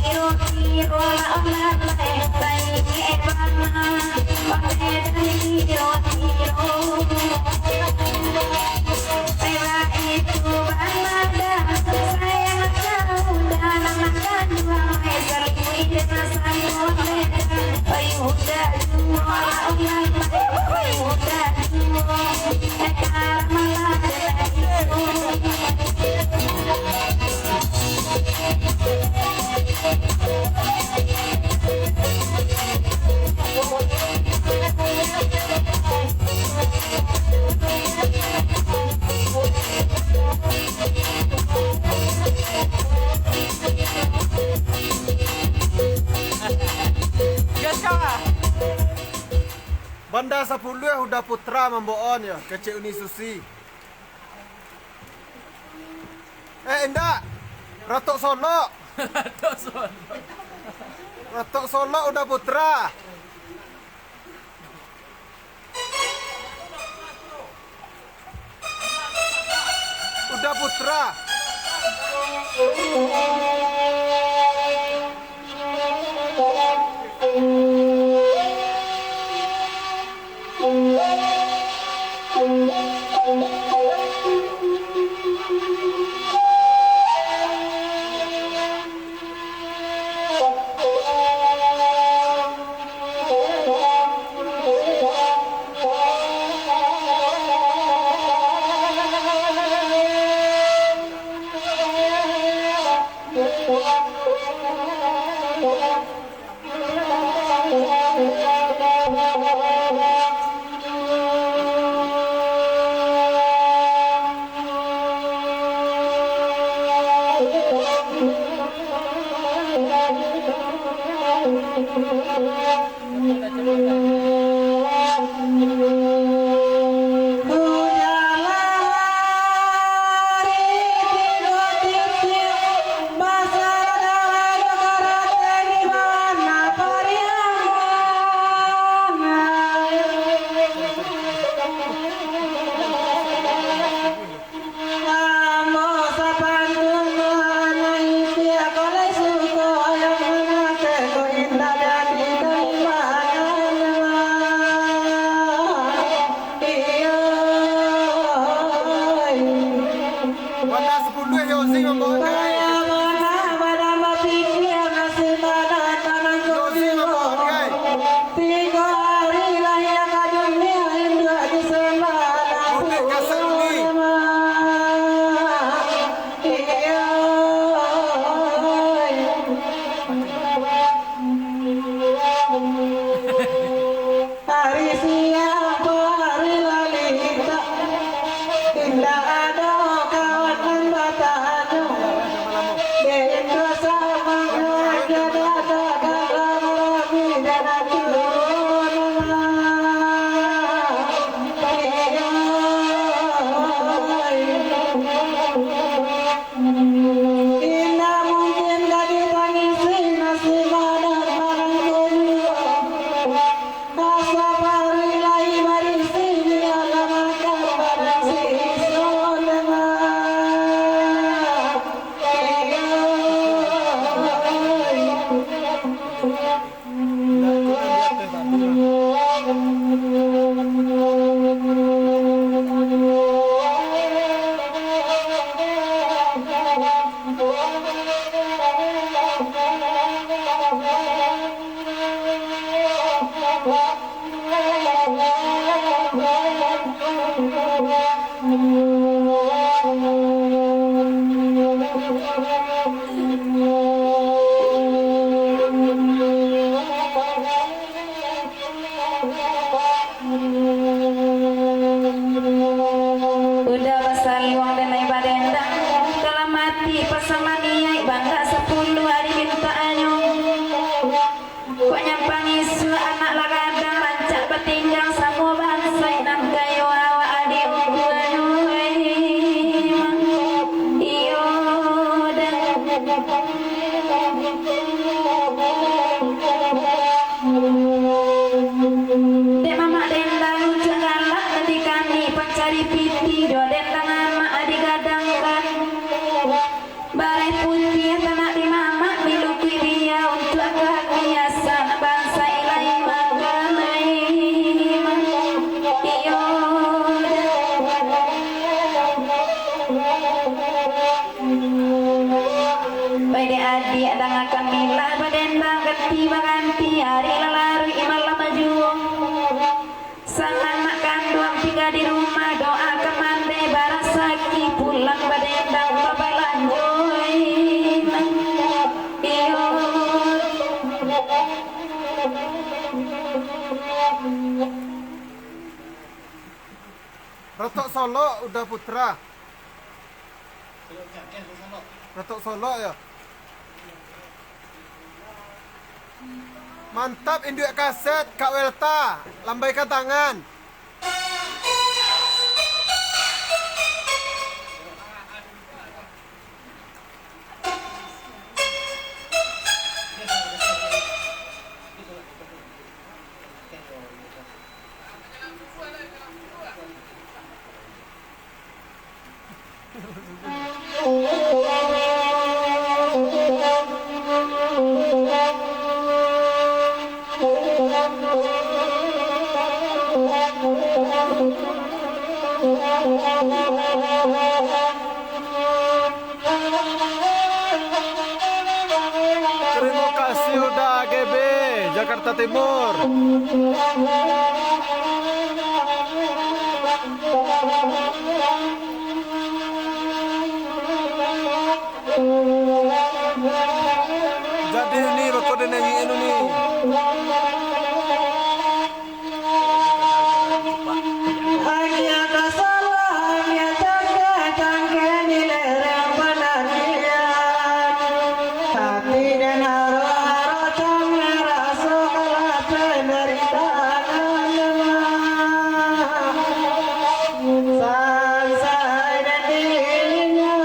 kiro-kiro la ola la tai bana pake dari kiro-kiro Ela itu bana dah sayang kau dan anak dua saling dengan sayang Oi udah dua la ola la oi udah dua ekar malah
Banda 10 udah putra memboon ya kecil Uni Susi. Endak. Ratok Solo. Ratok Solo udah putra. Udah putra.
Indah dan indah dia dangakan mila badendang ganti baganti hari lalaru imalam maju sang anak kandung tiga di rumah doa kemande barasaki pulang badendang babalan joy iyo
Rotok Solo udah putra. Rotok Solo ya. Mantap induk kaset Kak Welta. Lambaikan tangan. Terima kasih udah GB Jakarta Timur. Jadi ini bakal dinyanyiin ini.
Hanya kasalah hanya tangga di lereng penantian hati dan haro-haro tangan sokalah penderitaan sansai dan dirinya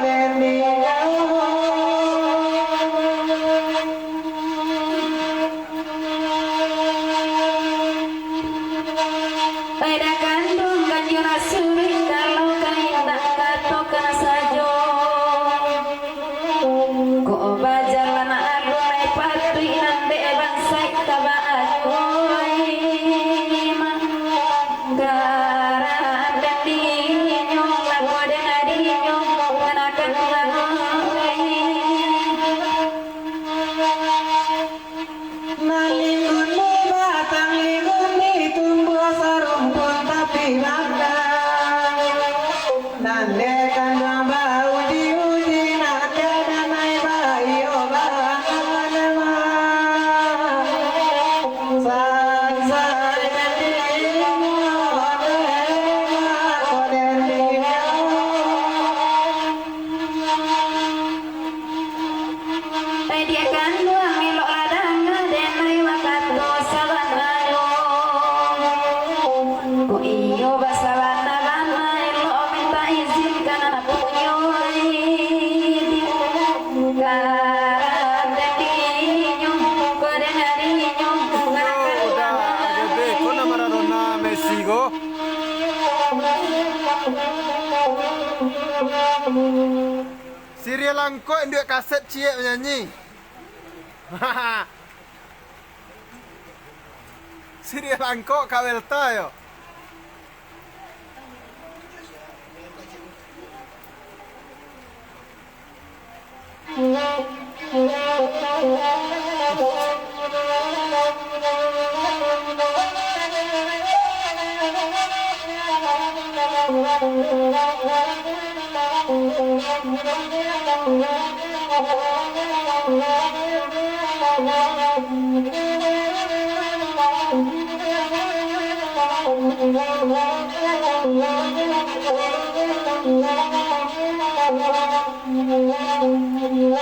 dan dia
pada kandung kanjeng Rasul kalau kaindak katokan sajo ko bajalan alunai patri nande bangsai tabaat koi manggaran dan dinyo lagu dan adinyo kenakan
Nalinguni batang liguni tumbuh serumpun tapi bakal nande kandang bau diuji nade danai bayi obat sansai dan dirinya dan dia
dia kandung elok ladang denai wakat dosa banayo ku iyo basalana bana elok minta izin kana punyo garan dedinyo koden harinya
Udah GB kona Maradona Messi go. Siri Langko induk kaset cie menyanyi. Siri Langko Kak Welta yo.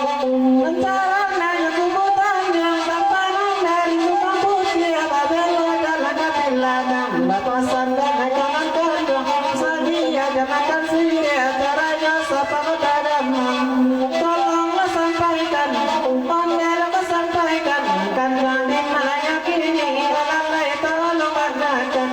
Mencaran dari kubu tanjung Samparan dari tukang putih Ababelo dalam kabilangan Batasan dan jangan kandung Sadia dan makan sini Antaranya sapa kota damang Tolonglah sampaikan Ondellah sampaikan Kandang di malaya kini Lalai tolong adakan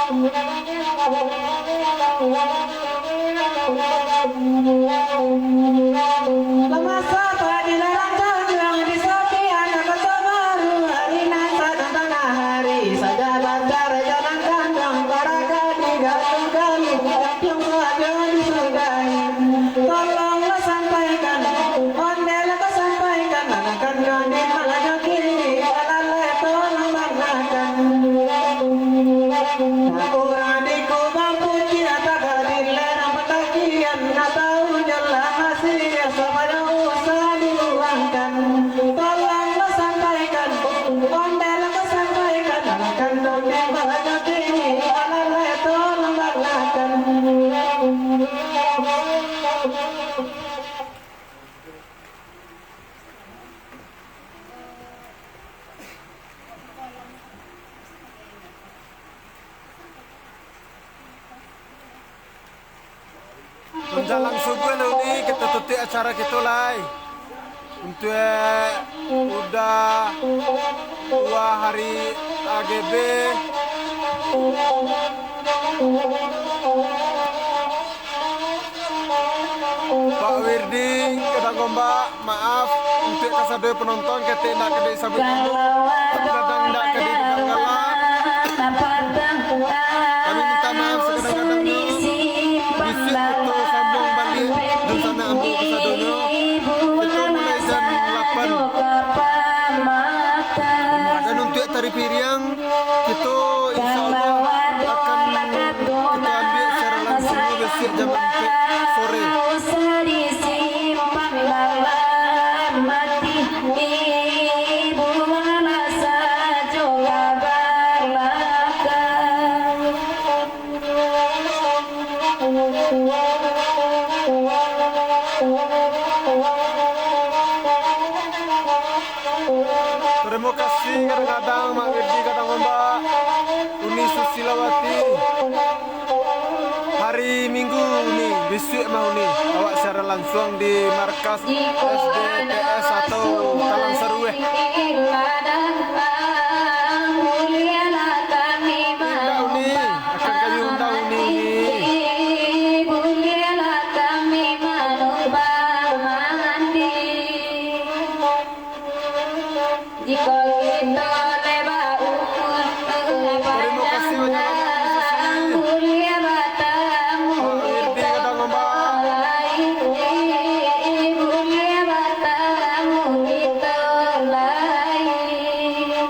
Lama sapa di larang tanjung di sapi anak kota baru hari nasa dan tanah hari saja bandar jalan kandang para gadi gantung kali gantung saja disugai tolonglah sampaikan ondel kau sampaikan akan gadi malah kiri alalai tolong banggakan aku radiku mampu tiada gadi lerang petakian tahu jelas masih sampai usah diluangkan tolonglah sampaikan ondel kau sampaikan akan gadi malah kiri alalai tolong banggakan
Menjelang subuh ni kita tutup acara kita lai. Untuk udah 2 hari AGB. Pak Wirdi, kadang gombak, maaf untuk kasadoi penonton kita nak kedai sabut kamu. Kadang nak kedai Bangala. Kami minta maaf sekadang-kadang bisik itu sambung balik di sana ambil kasadonyo. Itu mulai jam 8. Dan untuk tari piriang kita insyaAllah akan kita ambil secara langsung besok jam 4 sore. Terima kasih kadang-kadang Mak Wirdi kadang Mbak Uni Susilawati. Hari Minggu ni besok mau ni awak secara langsung di markas SDTS atau Talang Serueh. Undang Uni akan kami undang Uni.
Jika kita lewat
Terima kasih banyak
mulia batamu
Wirdi kadang Mbak.
mulia batamu kita lain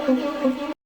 Thank you.